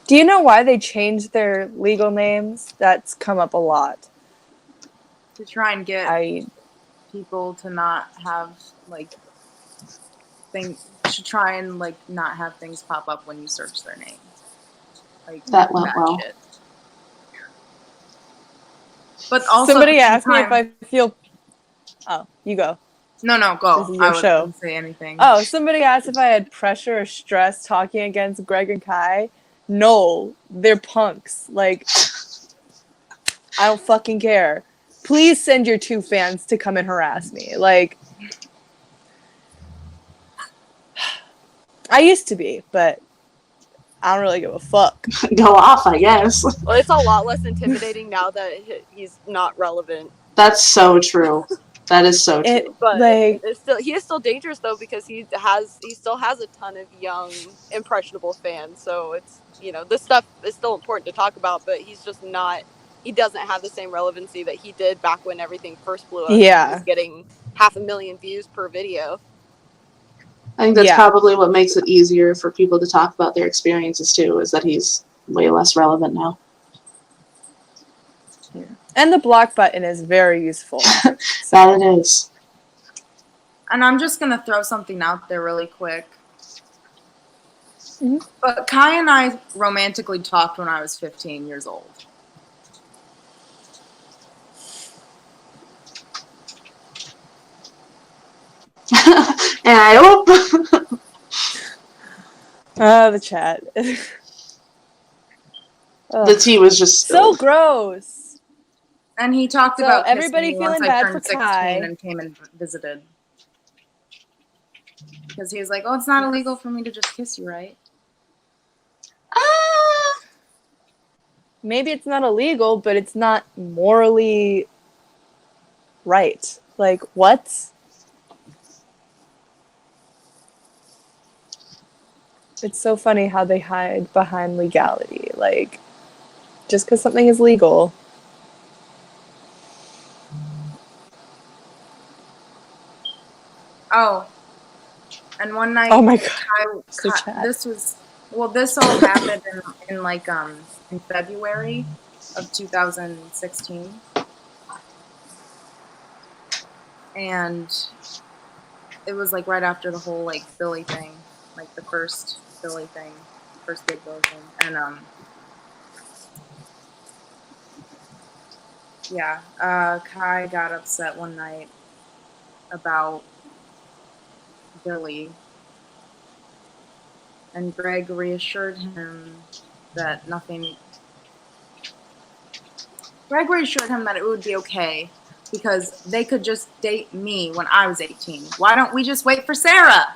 Do you know why they changed their legal names? That's come up a lot.
To try and get people to not have like to try and like not have things pop up when you search their name. Like
That went
bad
well.
shit. But also
somebody
at the
asked me
same
if
time,
I feel. Oh, you go.
No, go.
This is your
I
show.
wouldn't say anything.
Oh, somebody asked if I had pressure or stress talking against Greg and Kai. No, they're punks. Like, I don't fucking care. Please send your 2 fans to come and harass me. Like, I used to be, but I don't really give a fuck.
Go off, I guess.
Well, it's a lot less intimidating now that he's not relevant.
That's so true. That is so
It,
true.
But
like,
he is still dangerous though because he still has a ton of young impressionable fans. So it's this stuff is still important to talk about, but he's just not. He doesn't have the same relevancy that he did back when everything first blew up.
Yeah.
He was getting 500,000 views per video.
I think that's
Yeah.
probably what makes it easier for people to talk about their experiences too, is that he's way less relevant now.
and the block button is very useful.
That it is.
And I'm just gonna throw something out there really quick.
Mhm.
But Kai and I romantically talked when I was 15 years old.
And I hope.
The chat.
The tea was just
so
spilled.
gross.
And he talked
So
about
everybody
kissing me once
feeling
I
bad
turned
for
16
Kai.
and came and visited. Because he was like, oh, it's not illegal for me to just kiss you, right?
Maybe it's not illegal, but it's not morally right. Like, what? It's so funny how they hide behind legality. Like, just because something is legal.
Oh. And one night,
Oh my god.
this all happened in February of 2016. And it was like right after the whole like Billy thing, like the first big Billy thing. And Kai got upset one night about Billy, and Greg reassured him that it would be okay because they could just date me when I was 18. Why don't we just wait for Sarah?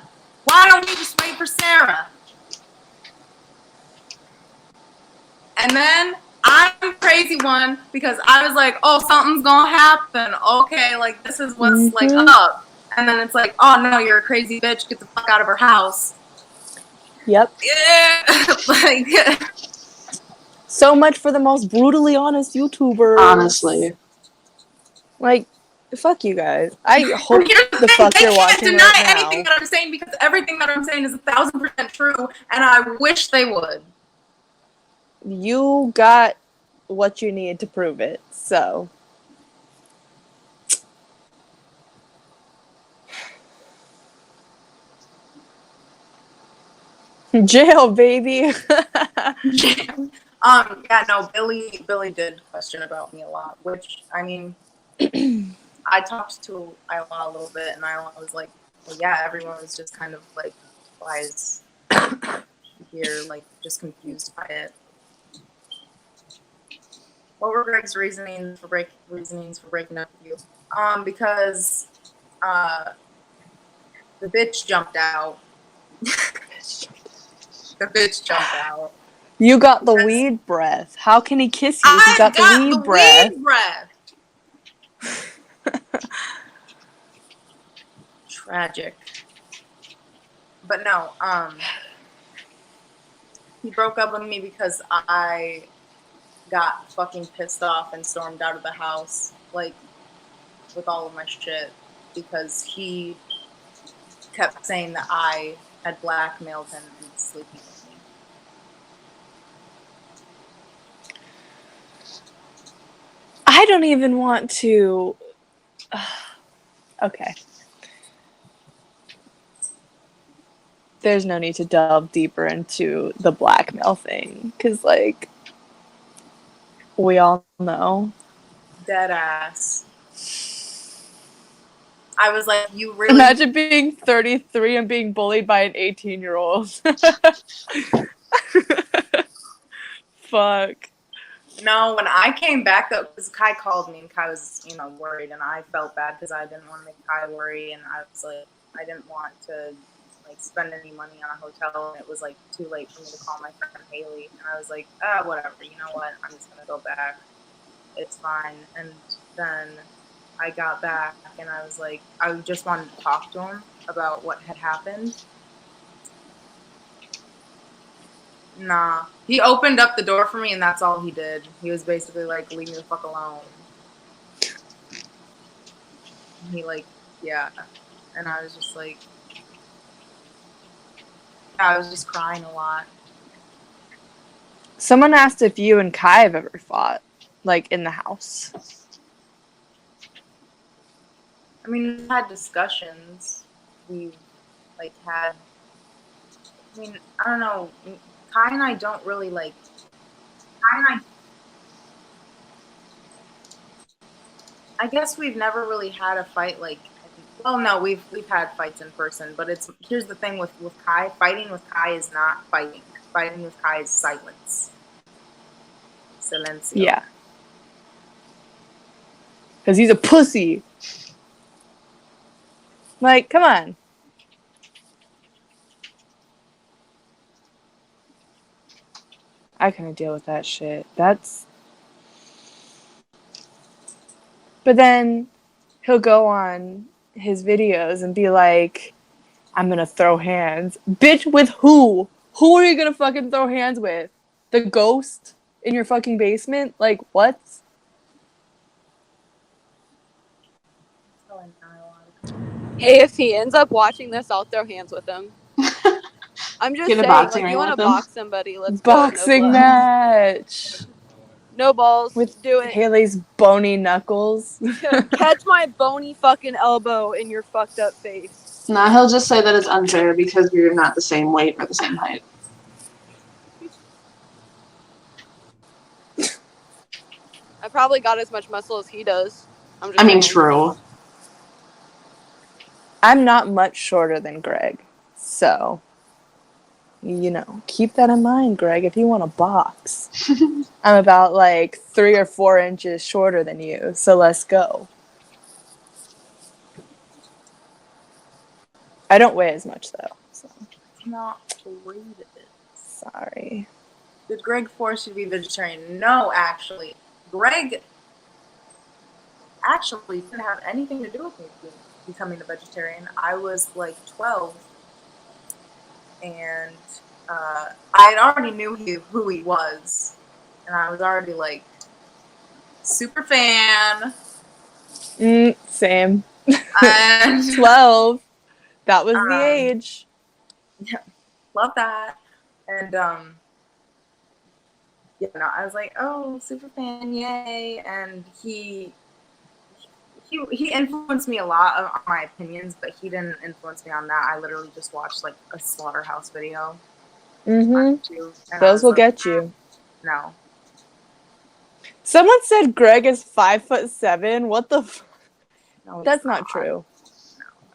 And then I'm crazy one because I was like, oh, something's gonna happen. Okay, like this is what's like up. And then it's like, oh no, you're a crazy bitch. Get the fuck out of her house.
Yep.
Yeah. Like,
so much for the most brutally honest YouTuber.
Honestly.
Like, fuck you guys. I hope the fuck you're watching
they
right
can't deny
now.
anything that I'm saying because everything that I'm saying is 1,000% true, and I wish they would.
You got what you need to prove it, so. Jail, baby.
Billy did question about me a lot, which I mean, I talked to Isla a little bit, and Isla was like, well, yeah, everyone was just kind of like, why is he here, like, just confused by it. What were Greg's reasonings for breaking up with you? Because the bitch jumped out. The bitch jumped out.
You got the
Because
weed breath. How can he kiss you if you
I
got the weed breath?
weed breath. Tragic. But no, he broke up with me because I got fucking pissed off and stormed out of the house, like, with all of my shit, because he kept saying that I had blackmailed him into sleeping with me.
I don't even want to. Okay. There's no need to delve deeper into the blackmail thing, because, like, we all know.
Dead ass. I was like, you really...
Imagine being 33 and being bullied by an 18-year-old. Fuck.
No, when I came back, though, because Kai called me, and Kai was, worried, and I felt bad because I didn't want to make Kai worry, and I was like, I didn't want to, like, spend any money on a hotel, and it was, like, too late for me to call my friend Haley, and I was like, whatever, you know what, I'm just gonna go back. It's fine. And then I got back, and I was like, I just wanted to talk to him about what had happened. Nah. He opened up the door for me, and that's all he did. He was basically like, leave me the fuck alone. And he, like, yeah. And I was just like, yeah, I was just crying a lot.
Someone asked if you and Kai have ever fought, like, in the house.
I mean, we've had discussions. We've, like, had... I mean, I don't know. Kai and I don't really, like... I guess we've never really had a fight, like... Well, no, we've had fights in person, but here's the thing with Kai. Fighting with Kai is not fighting. Fighting with Kai is silence. Silencio.
Yeah. Because he's a pussy. Like, come on. I couldn't deal with that shit. But then he'll go on his videos and be like, I'm gonna throw hands. Bitch, with who? Who are you gonna fucking throw hands with? The ghost in your fucking basement? Like, what?
Hey, if he ends up watching this, I'll throw hands with him. I'm just
Get a
saying,
boxing
like,
ring
you want to
with him?
box somebody, let's
Boxing
go.
match.
No balls.
With
do it.
Haley's bony knuckles.
Catch my bony fucking elbow in your fucked up face.
Nah, he'll just say that it's unfair because you're not the same weight or the same height.
I probably got as much muscle as he does.
I mean, true.
I'm not much shorter than Greg, so, keep that in mind, Greg, if you want to box. I'm about, like, 3 or 4 inches shorter than you, so let's go. I don't weigh as much, though, so.
Not believe it.
Sorry.
Did Greg force you to be vegetarian? No, actually. Greg actually didn't have anything to do with me becoming a vegetarian. I was like 12, and I had already knew who he was, and I was already like super fan.
Same.
And
12. That was the age.
Yeah, love that. And I was like, oh, super fan, yay! And he influenced me a lot on my opinions, but he didn't influence me on that. I literally just watched like a slaughterhouse video.
Those will get you.
No.
Someone said Greg is 5'7". What the?
No,
That's
he's
not true.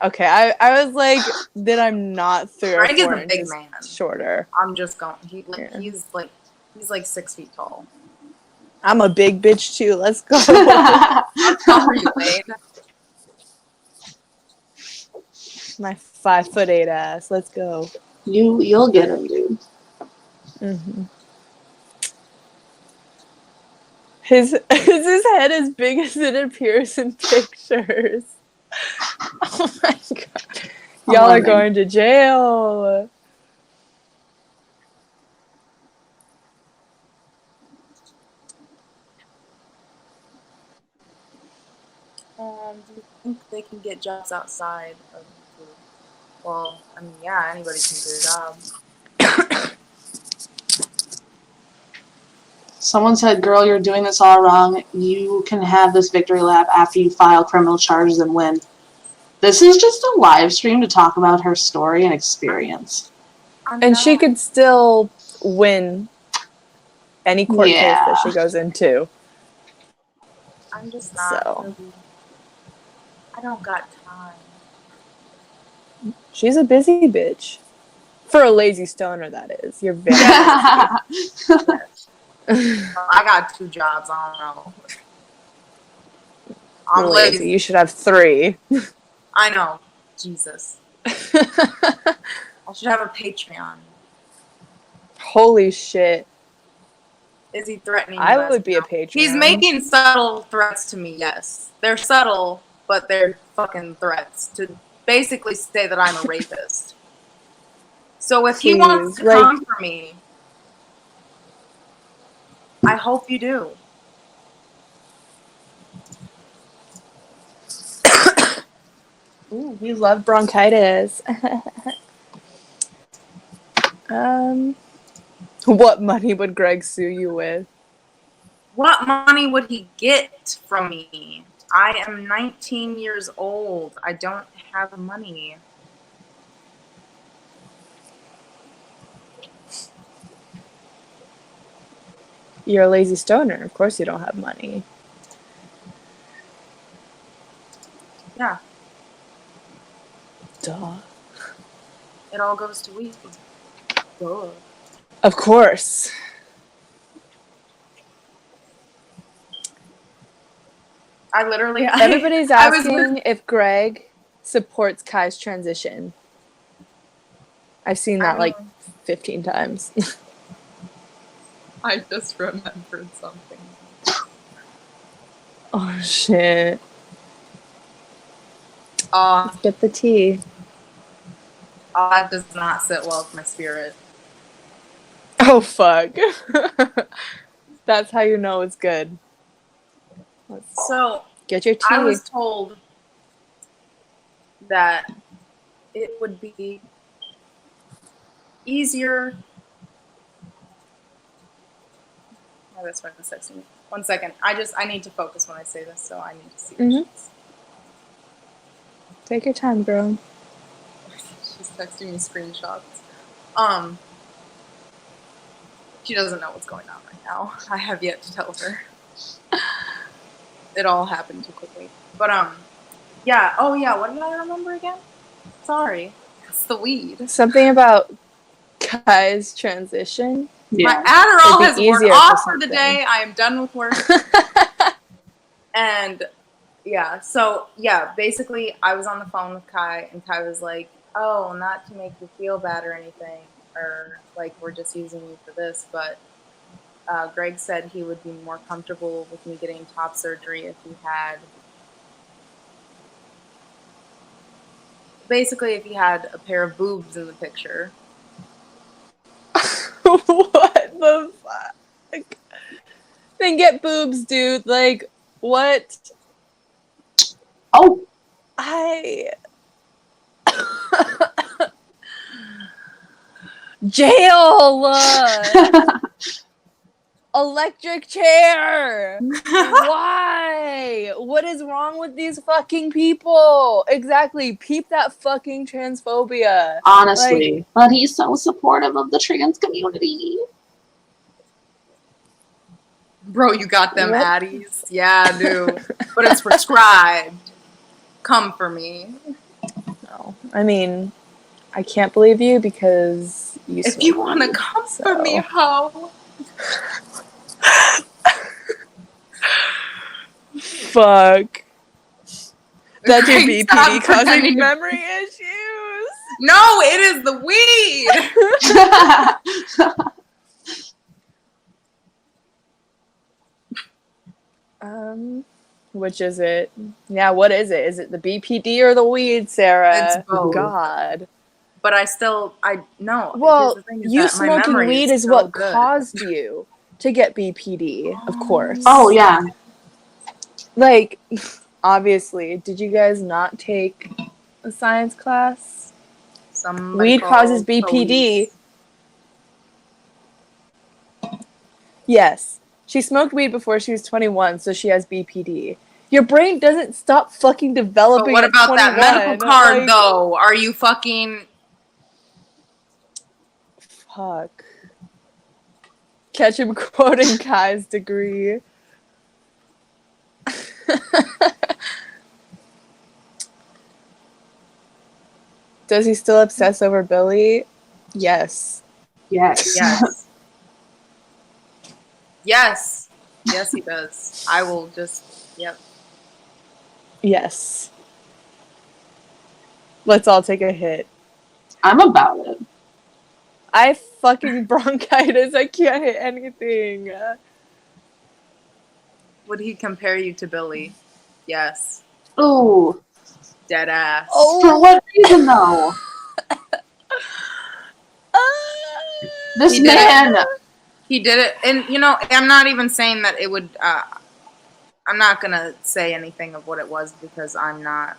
Okay, I was like, then I'm not 3 or
Greg is
4
a big
inches
man.
shorter.
I'm just going.
Yeah.
He's like 6 feet tall.
I'm a big bitch too. Let's go.
How tall are you, Wade?
My 5'8" ass. Let's go.
You'll get him, dude.
Mm-hmm. His head as big as it appears in pictures. Oh my god. Y'all are going to jail.
Do you think they can get jobs outside of YouTube? Well, I mean, yeah, anybody can do a job.
Someone said, "Girl, you're doing this all wrong. You can have this victory lap after you file criminal charges and win." This is just a live stream to talk about her story and experience.
And she could still win any court case that she goes into.
I'm just not.
So
I don't got time.
she's a busy bitch. For a lazy stoner, that is. You're very
Yes. I got 2 jobs. I don't know. I'm lazy.
You should have 3.
I know. Jesus. I should have a Patreon.
Holy shit.
Is he threatening you?
I would be a Patreon.
He's making subtle threats to me, yes. They're subtle, but they're fucking threats to basically say that I'm a rapist. So if he wants to come for me, I hope you do.
Ooh, we love bronchitis. What money would Greg sue you with?
What money would he get from me? I am 19 years old. I don't have money.
You're a lazy stoner. Of course you don't have money.
Yeah.
Duh.
It all goes to weed. Duh.
Of course.
I literally...
Everybody's asking if Greg supports Kai's transition. I've seen that like 15 times.
I just remembered something.
Oh, shit.
Let's
get the tea.
That does not sit well with my spirit.
Oh, fuck. That's how you know it's good.
So,
get your tea.
I was told that it would be easier... Oh, that's why I'm texting me. 1 second. I need to focus when I say this, so I need to see what she's...
Take your time, girl.
She's texting me screenshots. She doesn't know what's going on right now. I have yet to tell her. It all happened too quickly. But, yeah. Oh, yeah. What did I remember again? Sorry. It's the weed.
Something about Kai's transition.
Yeah. My Adderall has worn off for the day. I am done with work. And, yeah. So, yeah. Basically, I was on the phone with Kai, and Kai was like, oh, not to make you feel bad or anything, or, like, we're just using you for this, but... Greg said he would be more comfortable with me getting top surgery if he had... Basically, if he had a pair of boobs in the picture.
What the fuck? Then get boobs, dude. Like, what?
Oh.
Jail! Electric chair! Why? What is wrong with these fucking people? Exactly. Peep that fucking transphobia.
Honestly. Like, but he's so supportive of the trans community.
Bro, you got them addies? Yeah, I do. But it's prescribed. come for me.
No. I mean, I can't believe you because you
If
smoke
you want to
weed,
come for me,
so.
ho.
Fuck. That's your
Great,
BPD
stop pretending
causing
to-
memory issues.
No, it is the weed.
Which is it? Yeah, what is it? Is it the BPD or the weed, Sarah?
It's both.
God.
But I no.
Well,
here's the thing is
you
that my
smoking
memory
weed is
so
what
good.
caused you to get BPD, of course.
Oh yeah.
Like, obviously, did you guys not take a science class?
Somebody
Weed causes
called
BPD.
police.
Yes. She smoked weed before she was 21, so she has BPD. Your brain doesn't stop fucking developing
But what
at
about
21.
that medical card,
Like,
though? Are you fucking...
fuck. Catch him quoting Kai's degree. Does he still obsess over Billy? Yes.
Yes.
Yes. Yes. Yes, he does. I will just... Yep.
Yes. Let's all take a hit.
I'm about it.
I have fucking bronchitis. I can't hit anything.
Would he compare you to Billy? Yes.
Ooh.
Dead ass.
Oh.
For what reason though? This
He did
man.
He did it, and you know, I'm not even saying that it would. I'm not gonna say anything of what it was because I'm not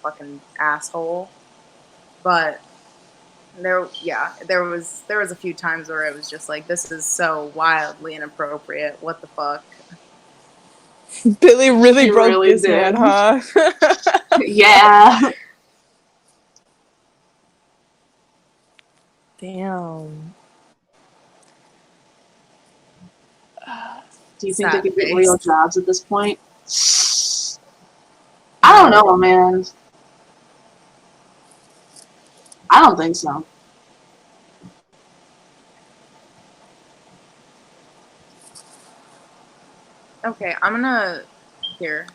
fucking asshole. But there was a few times where it was just like, this is so wildly inappropriate. What the fuck?
Billy really
He
broke
really
this man,
did.
huh?
Yeah.
Damn.
Do you think they
Sad
could get
face.
real jobs at this point? I don't know, man. I don't think so.
Okay, I'm gonna here.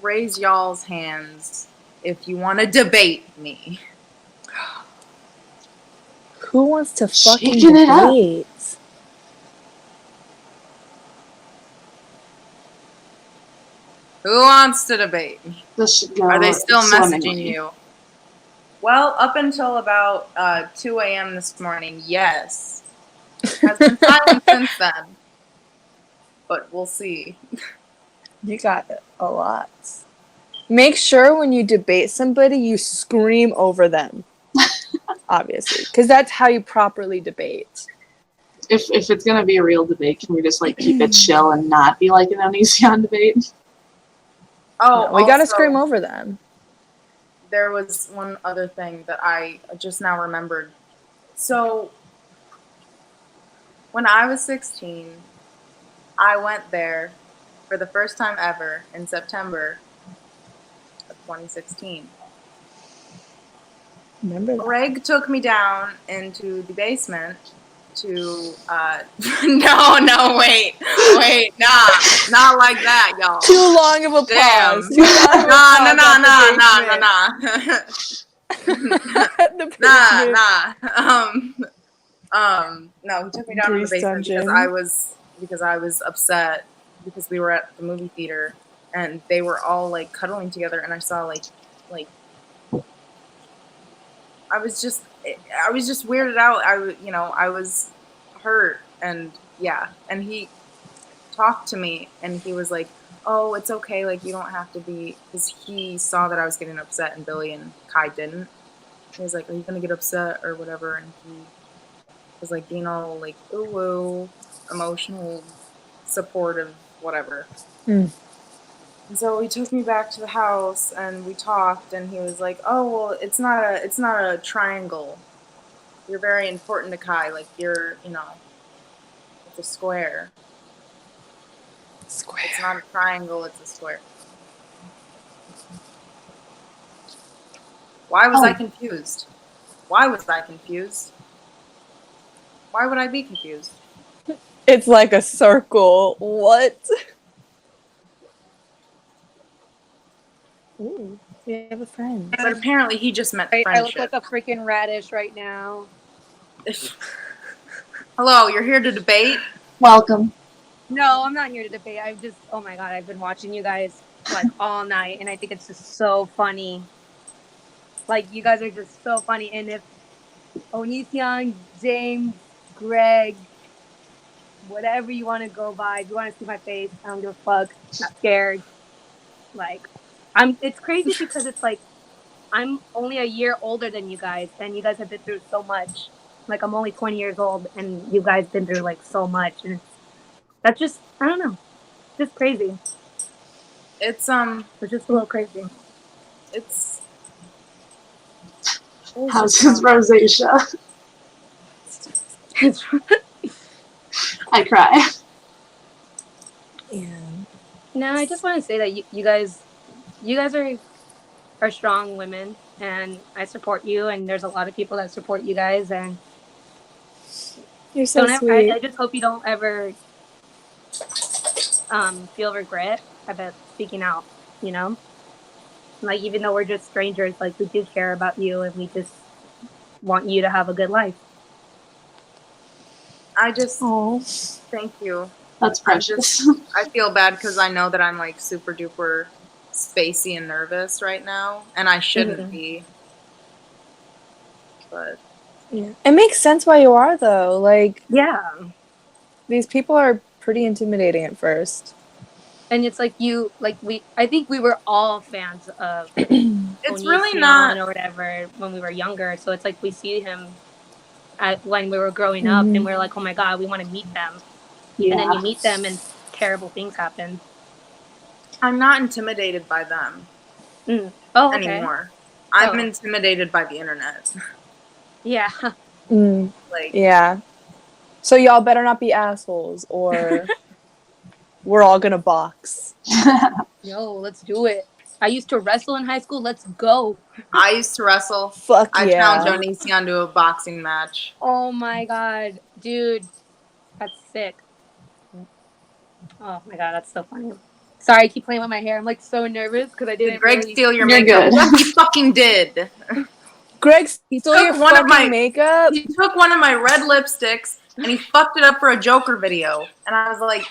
Raise y'all's hands if you want to debate me.
Who wants to fucking
Shaking it up.
debate?
Who wants to debate me?
This should go
Are they still messaging
swimmingly.
you? Well, up until about 2 a.m. this morning, yes. Has been silent since then. But we'll see.
You got a lot. Make sure when you debate somebody, you scream over them. Obviously. Because that's how you properly debate.
If it's gonna be a real debate, can we just like keep it chill and not be like an Onision debate?
Oh,
No, we gotta
also,
scream over them.
there was one other thing that I just now remembered. So, when I was 16, I went there for the first time ever in September of 2016.
Remember that?
Greg took me down into the basement to no, wait, nah, not like that, y'all.
Too long of a
Damn.
pause. Too long of a pause at the basement.
No, he took me down to the
Grease
basement
dungeon.
because I was upset because we were at the movie theater and they were all like cuddling together and I saw like I was just weirded out. I was hurt and yeah, and he talked to me and he was like, "Oh, it's okay. Like you don't have to be," because he saw that I was getting upset and Billy and Kai didn't. He was like, "Are you gonna get upset or whatever?" And he was like being all like ooh, emotional, supportive, whatever.
Mm.
And so he took me back to the house and we talked and he was like, "Oh, well, it's not a triangle. You're very important to Kai. Like you're, a square.
Square.
It's not a triangle, it's a square. Why was I confused? Why was I confused? Why would I be confused?
It's like a circle. What? Ooh, we have a friend.
But apparently he just meant
I look
friendship.
like a freaking radish right now.
Hello, you're here to debate?
Welcome.
No, I'm not here to debate. I've just, oh my god, I've been watching you guys like all night, and I think it's just so funny. Like, you guys are just so funny. And if Onision, James, Greg, whatever you want to go by, if you want to see my face, I don't give a fuck. I'm not scared. Like, it's crazy because it's like, I'm only a year older than you guys, and you guys have been through so much. Like, I'm only 20 years old, and you guys been through like so much, and that's just, I don't know, just crazy.
It's
It's just a little crazy.
it's
How's his rosacea? I cry.
Yeah.
No, I just want to say that you guys are strong women, and I support you. And there's a lot of people that support you guys, and
You're so sweet.
I just hope you don't ever feel regret about speaking out. You know, like even though we're just strangers, like we do care about you, and we just want you to have a good life.
I just
Oh.
thank you.
That's precious.
I feel bad because I know that I'm like super duper spacey and nervous right now, and I shouldn't be. But
Yeah. It makes sense why you are though. Like
Yeah,
these people are pretty intimidating at first.
and it's like I think we were all fans of
it's really
Onision
not.
or whatever when we were younger. So it's like we see him when we were growing up,
Mhm.
and we're like, oh my god, we want to meet them.
Yeah.
And then you meet them, and terrible things happen.
I'm not intimidated by them
Oh, okay.
anymore. I'm
Oh.
intimidated by the internet.
Yeah.
Mm.
Like
Yeah. So y'all better not be assholes, or we're all gonna box.
No, let's do it. I used to wrestle in high school. Let's go.
I used to wrestle.
Fuck
I
yeah.
challenged Onision to a boxing match.
Oh my god, dude, that's sick. Oh my god, that's so funny. Sorry, I keep playing with my hair. I'm like so nervous because I didn't.
Did Greg
really...
steal your
You're
makeup?
good.
Yes, he fucking did.
Greg stole your
took one of
fucking
my-
makeup.
He took one of my red lipsticks and he fucked it up for a Joker video. And I was like,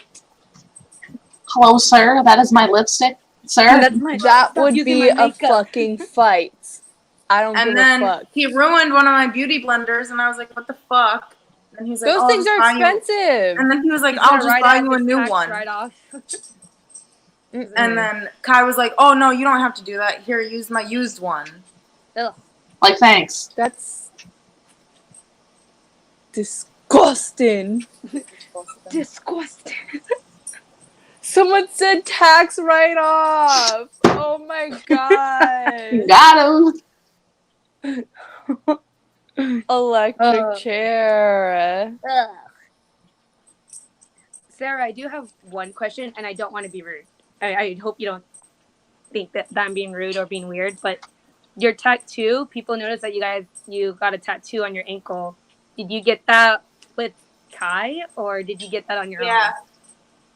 Hello, sir. That is my lipstick, sir.
That's my.
That
Stop
would
using
be
my
a
makeup.
fucking fight. I don't give
and
a
then
fuck.
he ruined one of my beauty blenders, and I was like, what the fuck? And he's like,
Those
oh,
things
just
are
buy you.
expensive.
And then he was like,
He's
I'll
gonna
just
write
buy
out
you a
his
new
tax
one.
write-off.
And then Kai was like, oh no, you don't have to do that. Here, use my used one.
Ugh.
Like, thanks.
That's disgusting.
Disgusting.
Someone said tax write-off. Oh my
You
god.
got him.
Electric chair.
Ugh. Sarah, I do have one question, and I don't want to be rude. I hope you don't think that I'm being rude or being weird, but your tattoo, people notice that you got a tattoo on your ankle. Did you get that with Kai, or did you get that on your
Yeah.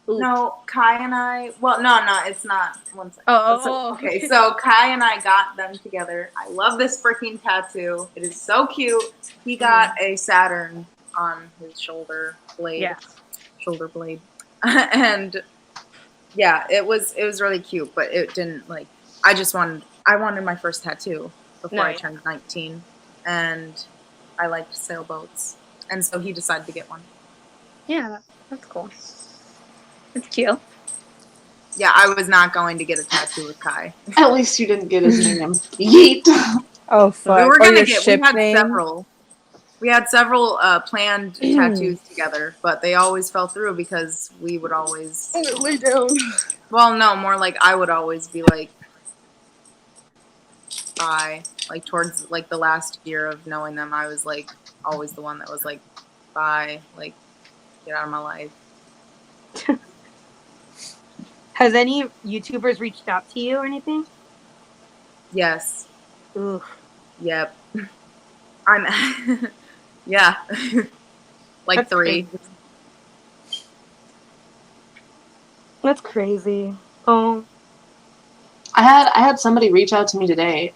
own? Ooh.
No, Kai and I. Well, no, it's not. One second.
Oh,
okay. So Kai and I got them together. I love this freaking tattoo. It is so cute. He got a Saturn on his shoulder blade.
Yeah.
Shoulder blade, and yeah, it was really cute. But it didn't like. I wanted my first tattoo before I
Nice.
turned 19, and I liked sailboats, and so he decided to get one.
Yeah, that's cool. It's cute.
Yeah, I was not going to get a tattoo with Kai.
At least you didn't get his name. Yeet.
Oh fuck.
We were
Or
gonna
your
get.
ship
We had
name.
several. We had several planned tattoos together, but they always fell through because we would always.
Lay down.
Well, no, more like I would always be like, bye. Like towards like the last year of knowing them, I was like always the one that was like, bye. Like Get out of my life.
Has any YouTubers reached out to you or anything?
Yes.
Ooh.
Yep. I'm. Yeah. Like
That's
3.
crazy. That's crazy. Oh.
I had somebody reach out to me today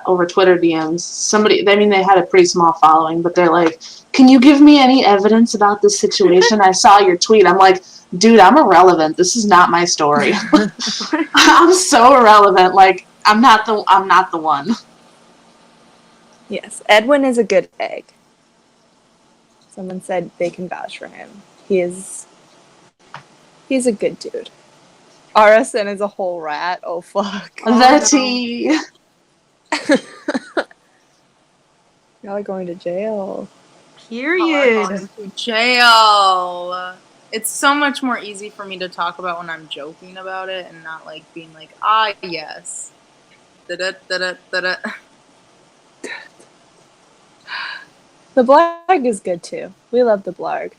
over Twitter DMs. Somebody, I mean, they had a pretty small following, but they're like, "Can you give me any evidence about this situation? I saw your tweet." I'm like, "Dude, I'm irrelevant. This is not my story. I'm so irrelevant. Like, I'm not the one."
Yes, Edwin is a good egg. Someone said they can vouch for him. He's a good dude. RSN is a whole rat. Oh fuck.
Oh,
The tea.
Y'all are going to jail.
Period.
Jail. It's so much more easy for me to talk about when I'm joking about it and not like being like, ah, yes. Da-da, da-da, da-da.
The blarg is good too. We love the blarg.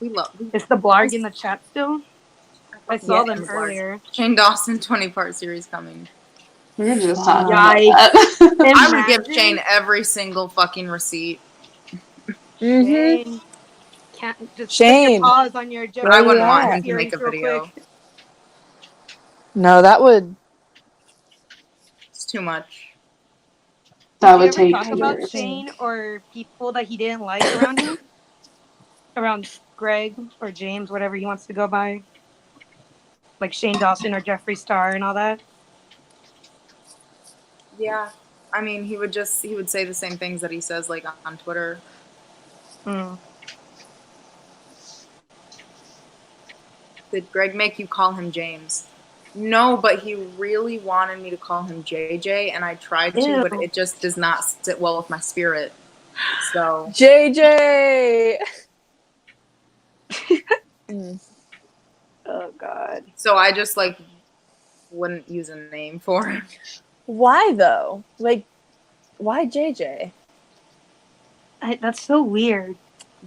We love.
Is the blarg in the chat still? I saw
Yeah,
them
the blarg.
earlier.
Shane Dawson 20-part series coming.
We were just talking
Yikes.
about that.
I would give
Imagine
Shane every single fucking receipt.
Mm-hmm.
Shane. Can't just put your
Shane,
pause on your
where
I
you
wouldn't want
at?
him to make a
real
video.
quick.
No, that would.
It's too much.
That
Did you
would
ever
take
talk about
years.
Shane or people that he didn't like around him? Around Greg or James, whatever he wants to go by? Like Shane Dawson or Jeffree Star and all that?
Yeah. I mean, he would say the same things that he says like on Twitter.
Mm.
Did Greg make you call him James? No, but he really wanted me to call him JJ, and I tried to,
Ew.
but it just does not sit well with my spirit. So
JJ!
Oh, God.
so I just like wouldn't use a name for him.
Why though? Like, why JJ?
That's so weird.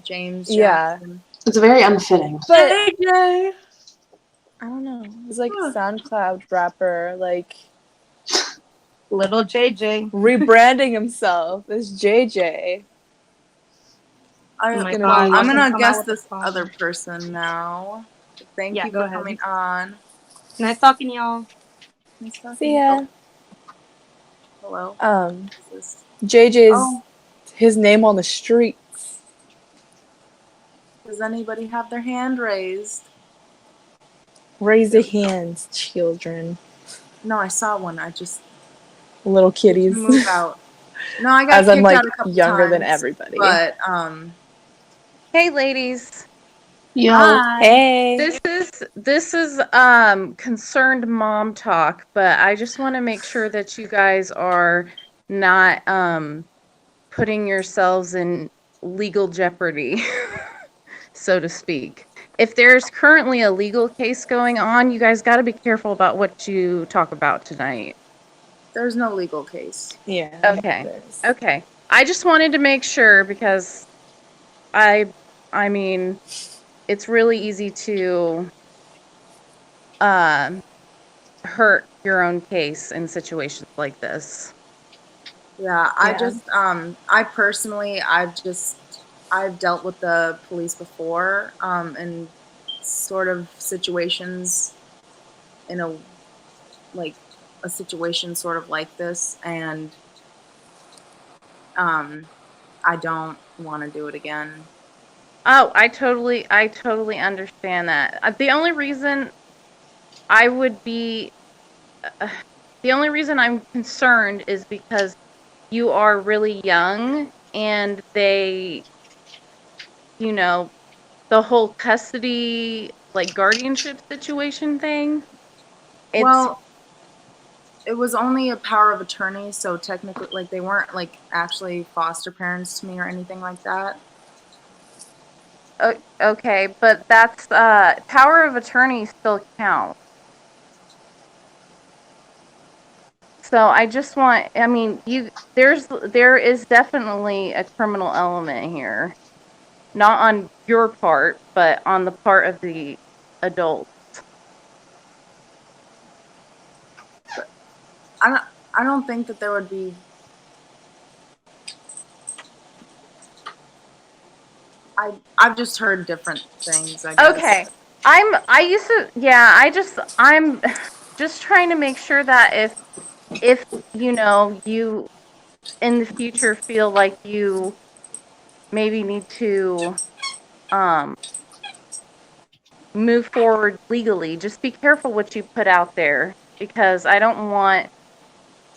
James
Yeah.
Jackson.
It's very unfitting.
But
JJ.
I don't know. He's like SoundCloud rapper, like
Little JJ.
rebranding himself as JJ.
Oh my
gonna
God.
be-
I'm
Watch him
gonna
come out
guess
with a
this
song.
other person now. Thank
Yeah,
you
go
for
ahead.
coming on.
Nice talking to y'all.
Nice talking
See
to you.
ya.
Oh, hello. This is-
JJ's
Oh,
his name on the streets.
does anybody have their hand raised?
Raise your hands, children.
No, I saw one. I just
Little kitties.
move out. No, I got
As I'm
kicked
like
out a couple
younger
times,
than everybody.
but
Hey, ladies.
Yo,
hi.
Hey.
This is concerned mom talk, but I just want to make sure that you guys are not putting yourselves in legal jeopardy, so to speak. If there's currently a legal case going on, you guys got to be careful about what you talk about tonight.
There's no legal case.
Yeah.
Okay.
there's-
Okay. I just wanted to make sure because I mean, it's really easy to hurt your own case in situations like this.
Yeah, I
Yeah.
just I personally I've dealt with the police before in sort of situations in a situation sort of like this, and I don't want to do it again.
Oh, I totally understand that. The only reason I would be the only reason I'm concerned is because you are really young and they, you know, the whole custody, like guardianship situation thing.
Well, it was only a power of attorney, so technically, like, they weren't like actually foster parents to me or anything like that.
Okay, but that's power of attorney still counts. So I just want, there is definitely a criminal element here. Not on your part, but on the part of the adult.
I don't think that there would be. I've just heard different things, I guess.
Okay. I'm just trying to make sure that if you know, you in the future feel like you maybe need to move forward legally, just be careful what you put out there, because I don't want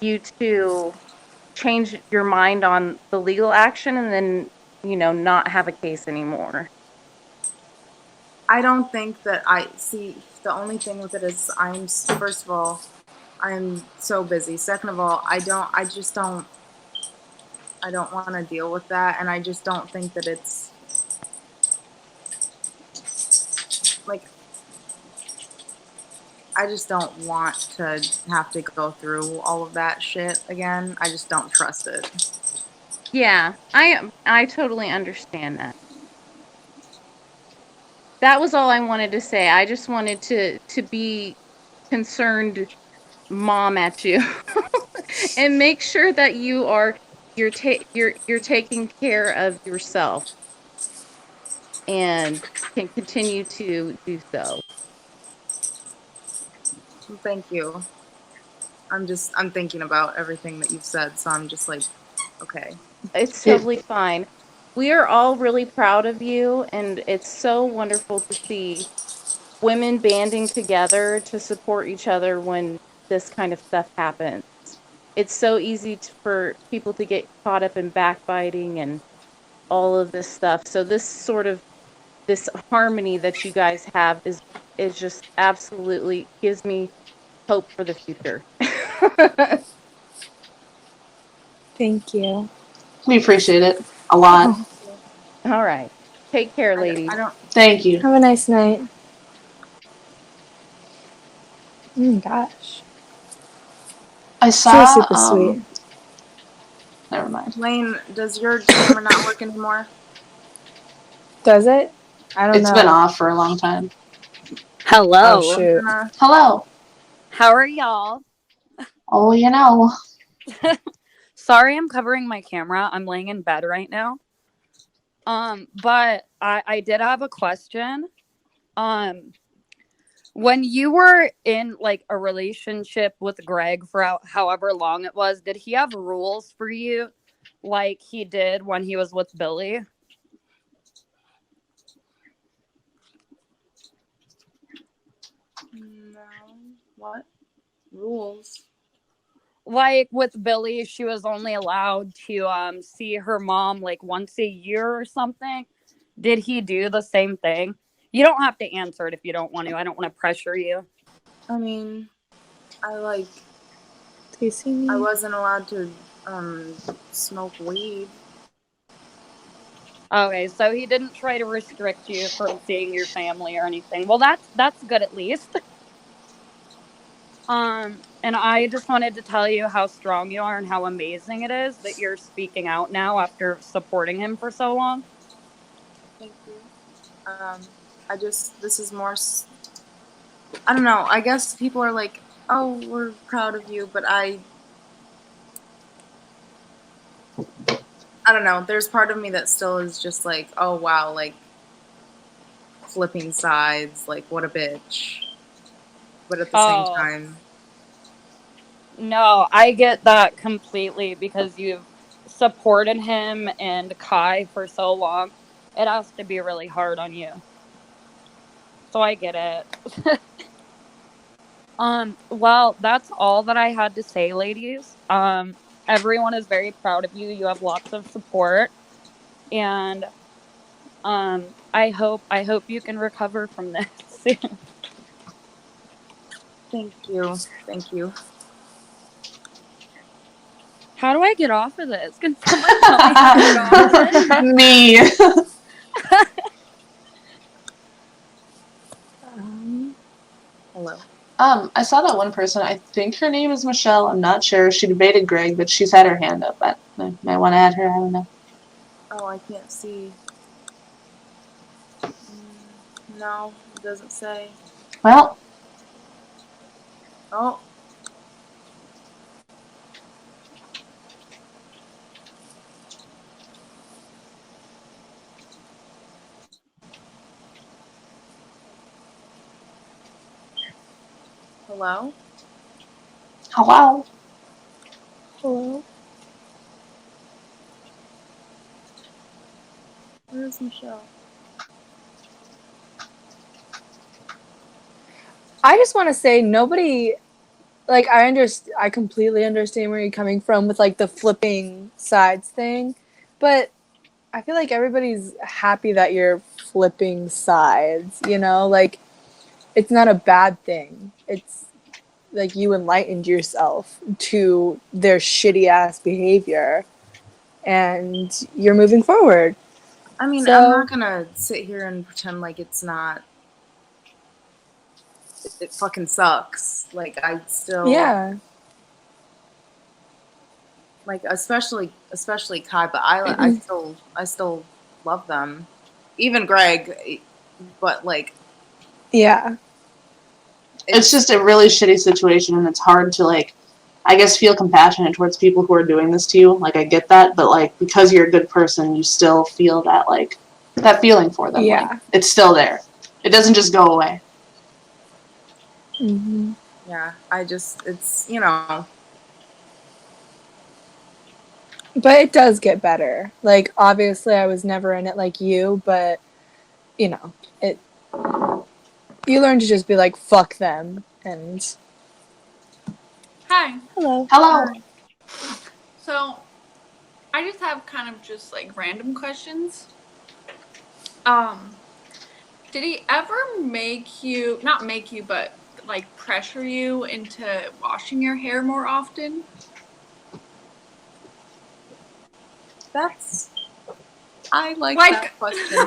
you to change your mind on the legal action and then, you know, not have a case anymore.
I don't think that I see. The only thing with it is first of all, I'm so busy. Second of all, I don't want to deal with that, and I just don't think that it's like, I just don't want to have to go through all of that shit again. I just don't trust it.
Yeah, I totally understand that. That was all I wanted to say. I just wanted to be concerned mom at you and make sure that you're taking care of yourself and can continue to do so.
Thank you. I'm thinking about everything that you've said, so I'm just like, okay.
It's totally fine. We are all really proud of you, and it's so wonderful to see women banding together to support each other when this kind of stuff happens. It's so easy for people to get caught up in backbiting and all of this stuff. So this harmony that you guys have is just absolutely gives me hope for the future.
Thank you.
We appreciate it a lot.
All right. Take care, ladies.
I don't.
Thank you.
Have a nice night. Oh my gosh.
I
She
saw.
was super sweet.
Never mind.
Lane, does your camera not work anymore?
Does it? I don't know.
It's been off for a long time.
Hello.
Oh shoot.
Hello.
How are y'all?
Oh, you know.
Sorry, I'm covering my camera. I'm laying in bed right now. But I did have a question. When you were in like a relationship with Greg for however long it was, did he have rules for you like he did when he was with Billy?
No. What? Rules?
Like with Billy, she was only allowed to see her mom like once a year or something. Did he do the same thing? You don't have to answer it if you don't want to. I don't want to pressure you.
I mean,
Do you see me?
I wasn't allowed to smoke weed.
Okay, so he didn't try to restrict you from seeing your family or anything. Well, that's good at least. And I just wanted to tell you how strong you are and how amazing it is that you're speaking out now after supporting him for so long.
Thank you. This is more, I don't know, I guess people are like, oh, we're proud of you, but I don't know, there's part of me that still is just like, oh wow, like, flipping sides, like, what a bitch. But at the same time.
No, I get that completely because you've supported him and Kai for so long. It has to be really hard on you. So I get it. Well, that's all that I had to say, ladies. Everyone is very proud of you. You have lots of support. And I hope you can recover from this soon.
Thank you. Thank you.
How do I get off of this? Can someone tell me how to get off of this?
Me.
Hello.
I saw that one person. I think her name is Michelle. I'm not sure. She debated Greg, but she's had her hand up. I might want to add her. I don't know.
Oh, I can't see. No, it doesn't say.
Well,
Oh. Hello?
hello.
Hello.
Where's Michelle?
I just want to say nobody, like, I completely understand where you're coming from with, like, the flipping sides thing, but I feel like everybody's happy that you're flipping sides, you know? Like, it's not a bad thing. It's like you enlightened yourself to their shitty ass behavior and you're moving forward.
I mean, I'm
So,
not gonna sit here and pretend like it's not. It fucking sucks. Like, I still.
yeah.
Like, especially Kai, but I still love them. Even Greg, but like.
Yeah.
It's just a really shitty situation, and it's hard to, like, I guess, feel compassionate towards people who are doing this to you. Like, I get that, but, like, because you're a good person, you still feel that, like, that feeling for them.
Yeah.
Like, it's still there. It doesn't just go away.
Mm-hmm.
Yeah, it's, you know.
But it does get better. Like, obviously, I was never in it like you, but, you know, you learn to just be like, fuck them, and
Hi.
hello.
Hello.
So, I just have kind of just like random questions. Did he ever not make you, but like pressure you into washing your hair more often?
I like
Like-
that question.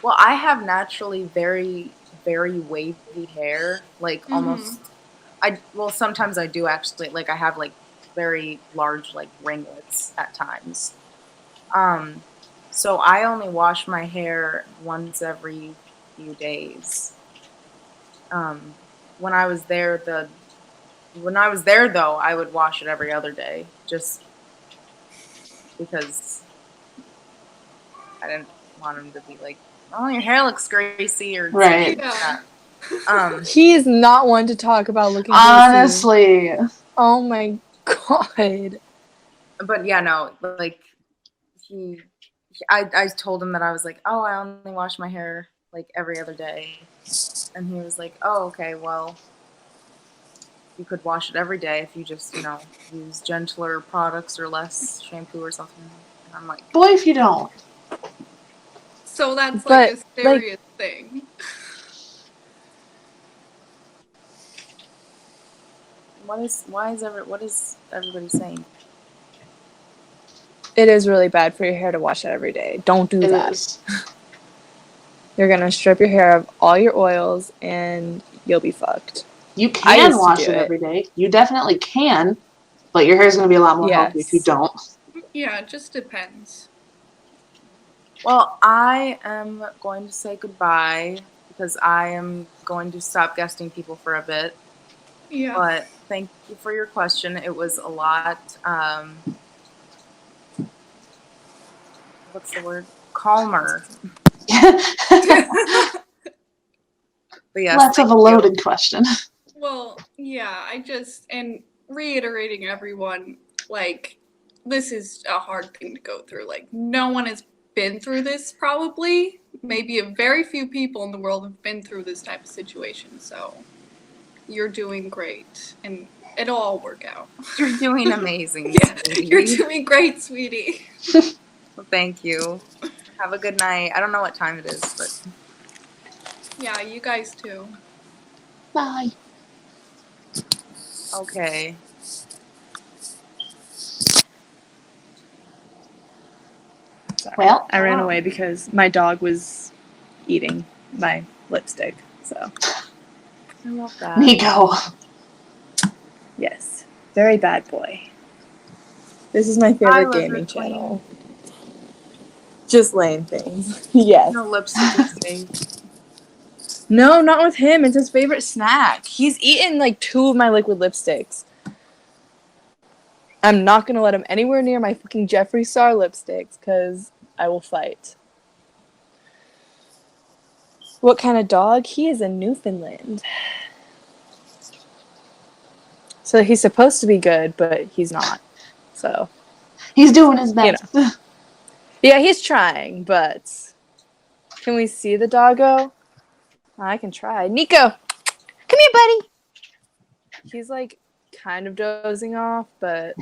Well, I have naturally very, very wavy hair. Like, almost. Sometimes I do actually. Like, I have like very large like ringlets at times. So I only wash my hair once every few days. When I was there, though, I would wash it every other day, just because I didn't want him to be like, "Oh, your hair looks greasy," or
Right.
something like that.
He is not one to talk about looking greasy.
Honestly.
Oh my god.
But yeah, no, like I told him that I was like, oh, I only wash my hair like every other day, and he was like, oh, okay, well, you could wash it every day if you just, use gentler products or less shampoo or something. And I'm like,
Boy, if you don't.
So that's
But,
like a serious thing.
what is everybody saying?
it is really bad for your hair to wash it every day. Don't do
It
that.
is.
You're gonna strip your hair of all your oils and you'll be fucked.
You
I
can
used to
wash
do
it
it.
every day. You definitely can, but your hair's going to be a lot more healthy if you
Yes.
don't.
Yeah, it just depends.
Well, I am going to say goodbye because I am going to stop guesting people for a bit.
Yeah.
But thank you for your question. It was a lot, what's the word? Calmer. But yes,
Lots of
thank
a
you.
loaded question.
Well, yeah, and reiterating everyone, like, this is a hard thing to go through. Like, no one has been through this, probably. Maybe a very few people in the world have been through this type of situation, so you're doing great, and it'll all work out.
You're doing amazing,
Yeah,
sweetie.
you're doing great, sweetie.
Well, thank you. Have a good night. I don't know what time it is, but
Yeah, you guys too.
Bye.
okay.
Sorry.
Well,
I ran
hello.
away because my dog was eating my lipstick. So,
I love that.
Nico.
yes. Very bad boy. This is my
Bye,
favorite
Lizard
gaming
Queen.
channel. Just laying things. Yes.
No lipstick is safe.
No, not with him. It's his favorite snack. He's eaten like 2 of my liquid lipsticks. I'm not gonna let him anywhere near my fucking Jeffree Star lipsticks, because I will fight. What kind of dog? He is a Newfoundland. So he's supposed to be good, but he's not. So,
He's doing his best.
yeah, he's trying, but can we see the doggo? I can try. Nico, come here, buddy. He's like kind of dozing off, but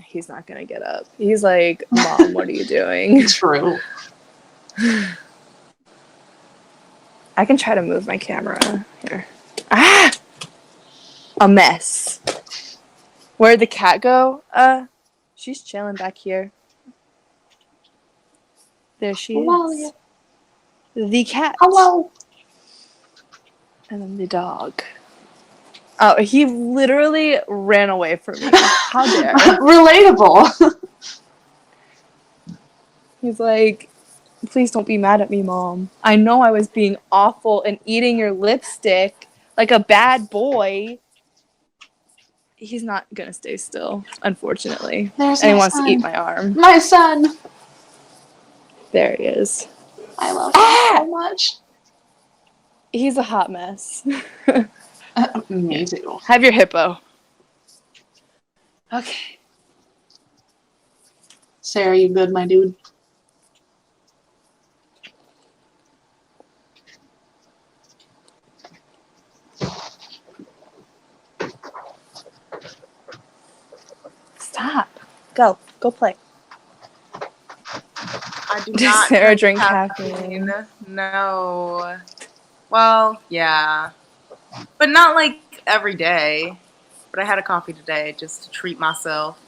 he's not gonna get up. He's like, Mom, what are you doing?
True.
I can try to move my camera here. Ah! A mess. Where'd the cat go? She's chilling back here. There she
Hello.
is. The cat.
Hello.
And then the dog. Oh, he literally ran away from me. How dare.
Relatable.
He's like, please don't be mad at me, Mom. I know I was being awful and eating your lipstick like a bad boy. He's not gonna stay still, unfortunately.
There's
And he
my
wants
son.
to eat my arm.
My son.
There he is.
I love him so much.
He's a hot mess.
Me too.
Have your hippo. Okay.
Sarah, you good, my dude?
Stop. Go. Go play.
I do
Does
not
Sarah drink caffeine?
No. Well, yeah. But not like every day. But I had a coffee today just to treat myself.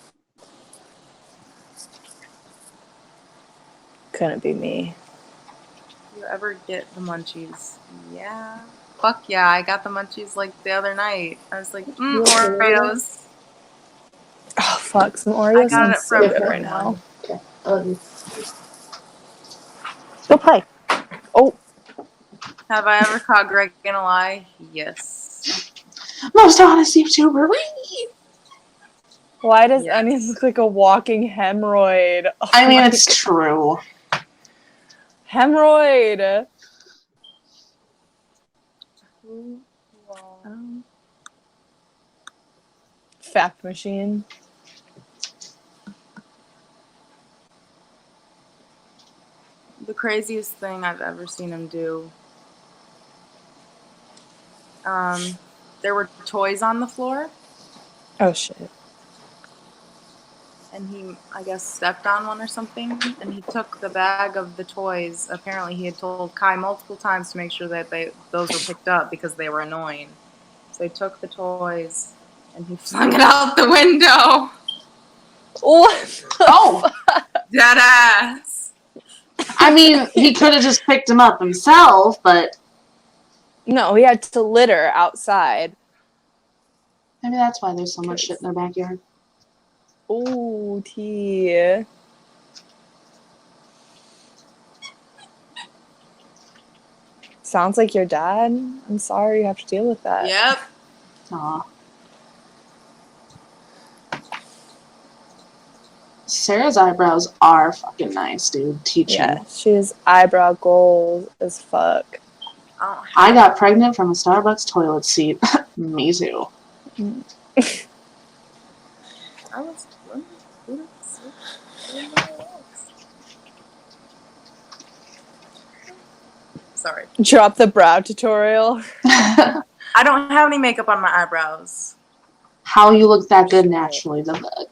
Couldn't be me.
You ever get the munchies? Yeah. Fuck yeah, I got the munchies like the other night. I was like, Oreos.
Oh, fuck. Some
I
Oreos
got
sound
it
so
from
good right now.
Okay. I love you.
Go play. Oh.
Have I ever caught Greg in a lie? Yes.
Most honest YouTuber.
Why does
Yes.
Onion look like a walking hemorrhoid? Oh
I mean,
my
it's true.
Hemorrhoid. Fact machine.
The craziest thing I've ever seen him do. There were toys on the floor,
Oh shit.
and he, I guess, stepped on one or something, and he took the bag of the toys. Apparently, he had told Kai multiple times to make sure that those were picked up because they were annoying. So he took the toys, and he flung it out the window.
What?
Oh,
Dead ass.
I mean, he could have just picked him up himself, but
No, he had to litter outside.
maybe that's why there's so much shit in their backyard.
Ooh, tea. Sounds like your dad. I'm sorry you have to deal with that.
Yep.
Aw. Sarah's eyebrows are fucking nice, dude. Teaching.
Yeah, she's eyebrow goals as fuck.
I got pregnant from a Starbucks toilet seat. Me too.
I was. Sorry.
Drop the brow tutorial.
I don't have any makeup on my eyebrows.
How you look that good naturally, the bug.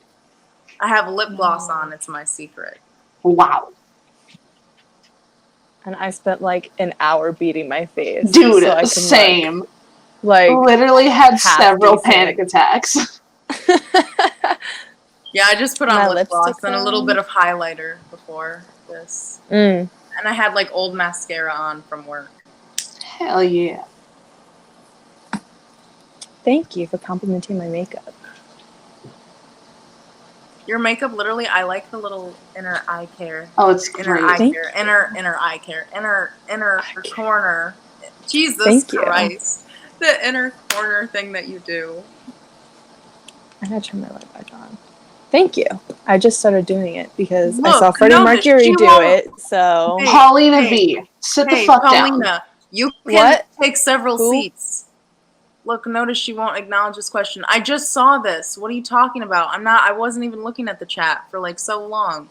I have lip gloss on. It's my secret.
Wow.
And I spent like an hour beating my face.
Dude,
so I can
same.
Like
Literally had
half
several
decent.
panic attacks.
Yeah, I just put
My
on lip gloss
lipstick
and a little
on.
bit of highlighter before this.
Mm.
And I had like old mascara on from work.
Hell yeah.
Thank you for complimenting my makeup.
Your makeup, literally, I like the little inner eye care.
Oh, it's
Inner
great.
eye
Thank
care. Inner eye care. Inner corner. Jesus
Thank you.
Christ. The inner corner thing that you do.
I gotta turn my light back on. Thank you. I just started doing it because I
Look,
saw Freddie
notice,
Mercury
she
do
won't-
it, so...
Hey,
Paulina
hey,
V, sit the
Hey,
fuck down.
Paulina, you can
What?
take several
Who?
seats. Look, notice she won't acknowledge this question. I just saw this. What are you talking about? I wasn't even looking at the chat for like so long.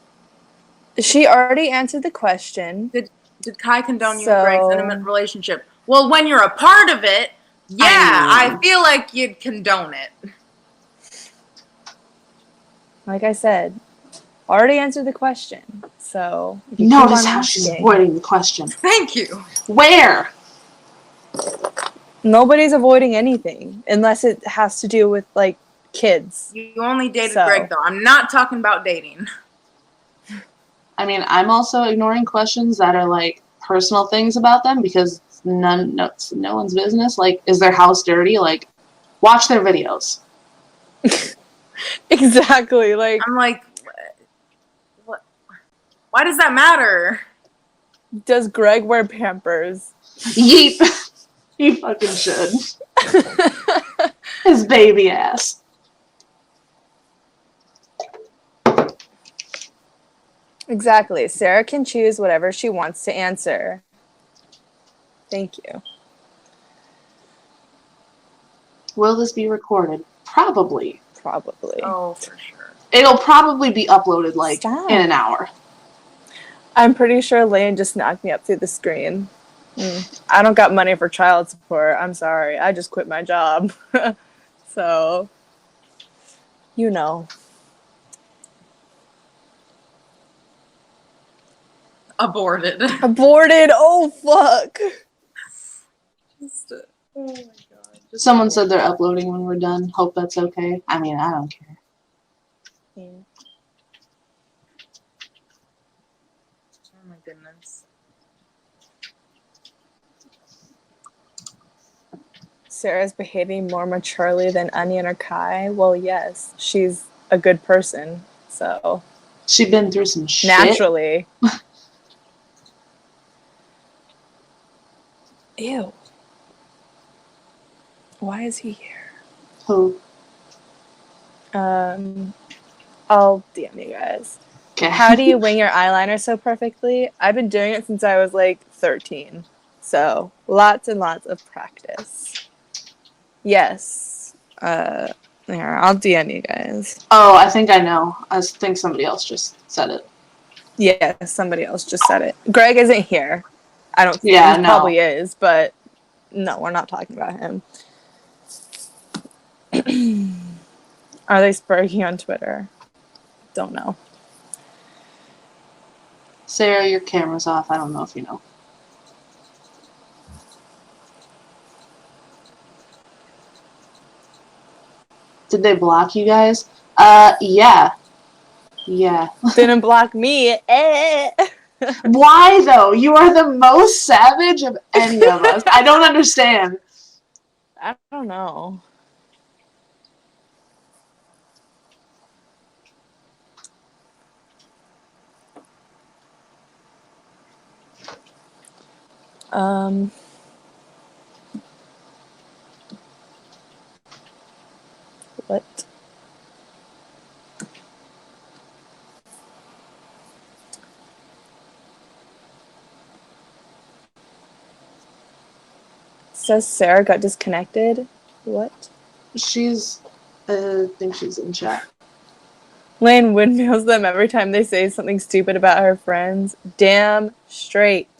She already answered the question.
Did Kai condone you
So-
and Greg's intimate relationship? Well, when you're a part of it, yeah, I feel like you'd condone it.
Like I said, already answered the question. So if you keep
Notice
on
how she's
asking-
avoiding the question.
Thank you.
Where?
Nobody's avoiding anything unless it has to do with like kids.
You only dated
So-
Greg, though. I'm not talking about dating.
I mean, I'm also ignoring questions that are like personal things about them because it's no one's business. Like, is their house dirty? Like, watch their videos.
Exactly. Like,
I'm like, what? Why does that matter?
does Greg wear Pampers?
Yeep. He fucking should. His baby ass.
Exactly. Sarah can choose whatever she wants to answer. Thank you.
Will this be recorded? Probably.
Probably.
Oh, for sure.
It'll probably be uploaded like
Stop.
in an hour.
I'm pretty sure Lane just knocked me up through the screen. I don't got money for child support. I'm sorry. I just quit my job. So, you know.
Aborted.
Aborted. Oh, fuck.
Oh my god.
Someone said they're uploading when we're done. Hope that's okay. I mean, I don't care.
Oh my goodness.
Sarah's behaving more maturely than Onion or Kai. Well, yes. She's a good person. So,
She's been through some shit.
naturally. Ew. Why is he here?
Who?
I'll DM you guys.
Okay.
How do you wing your eyeliner so perfectly? I've been doing it since I was like 13. So, lots and lots of practice. Yes. Here, I'll DM you guys.
Oh, I think I know. I think somebody else just said it.
Yeah, somebody else just said it. Greg isn't here. I don't think
Yeah,
he
no.
probably is, but no, we're not talking about him. Are they sparking on Twitter? Don't know.
Sarah, your camera's off. I don't know if you know. Did they block you guys? Yeah. Yeah.
Didn't block me. Eh.
Why, though? You are the most savage of any of us. I don't understand.
I don't know. What? Says Sarah got disconnected. What?
She's, I think she's in chat.
Lane windmills them every time they say something stupid about her friends. Damn straight.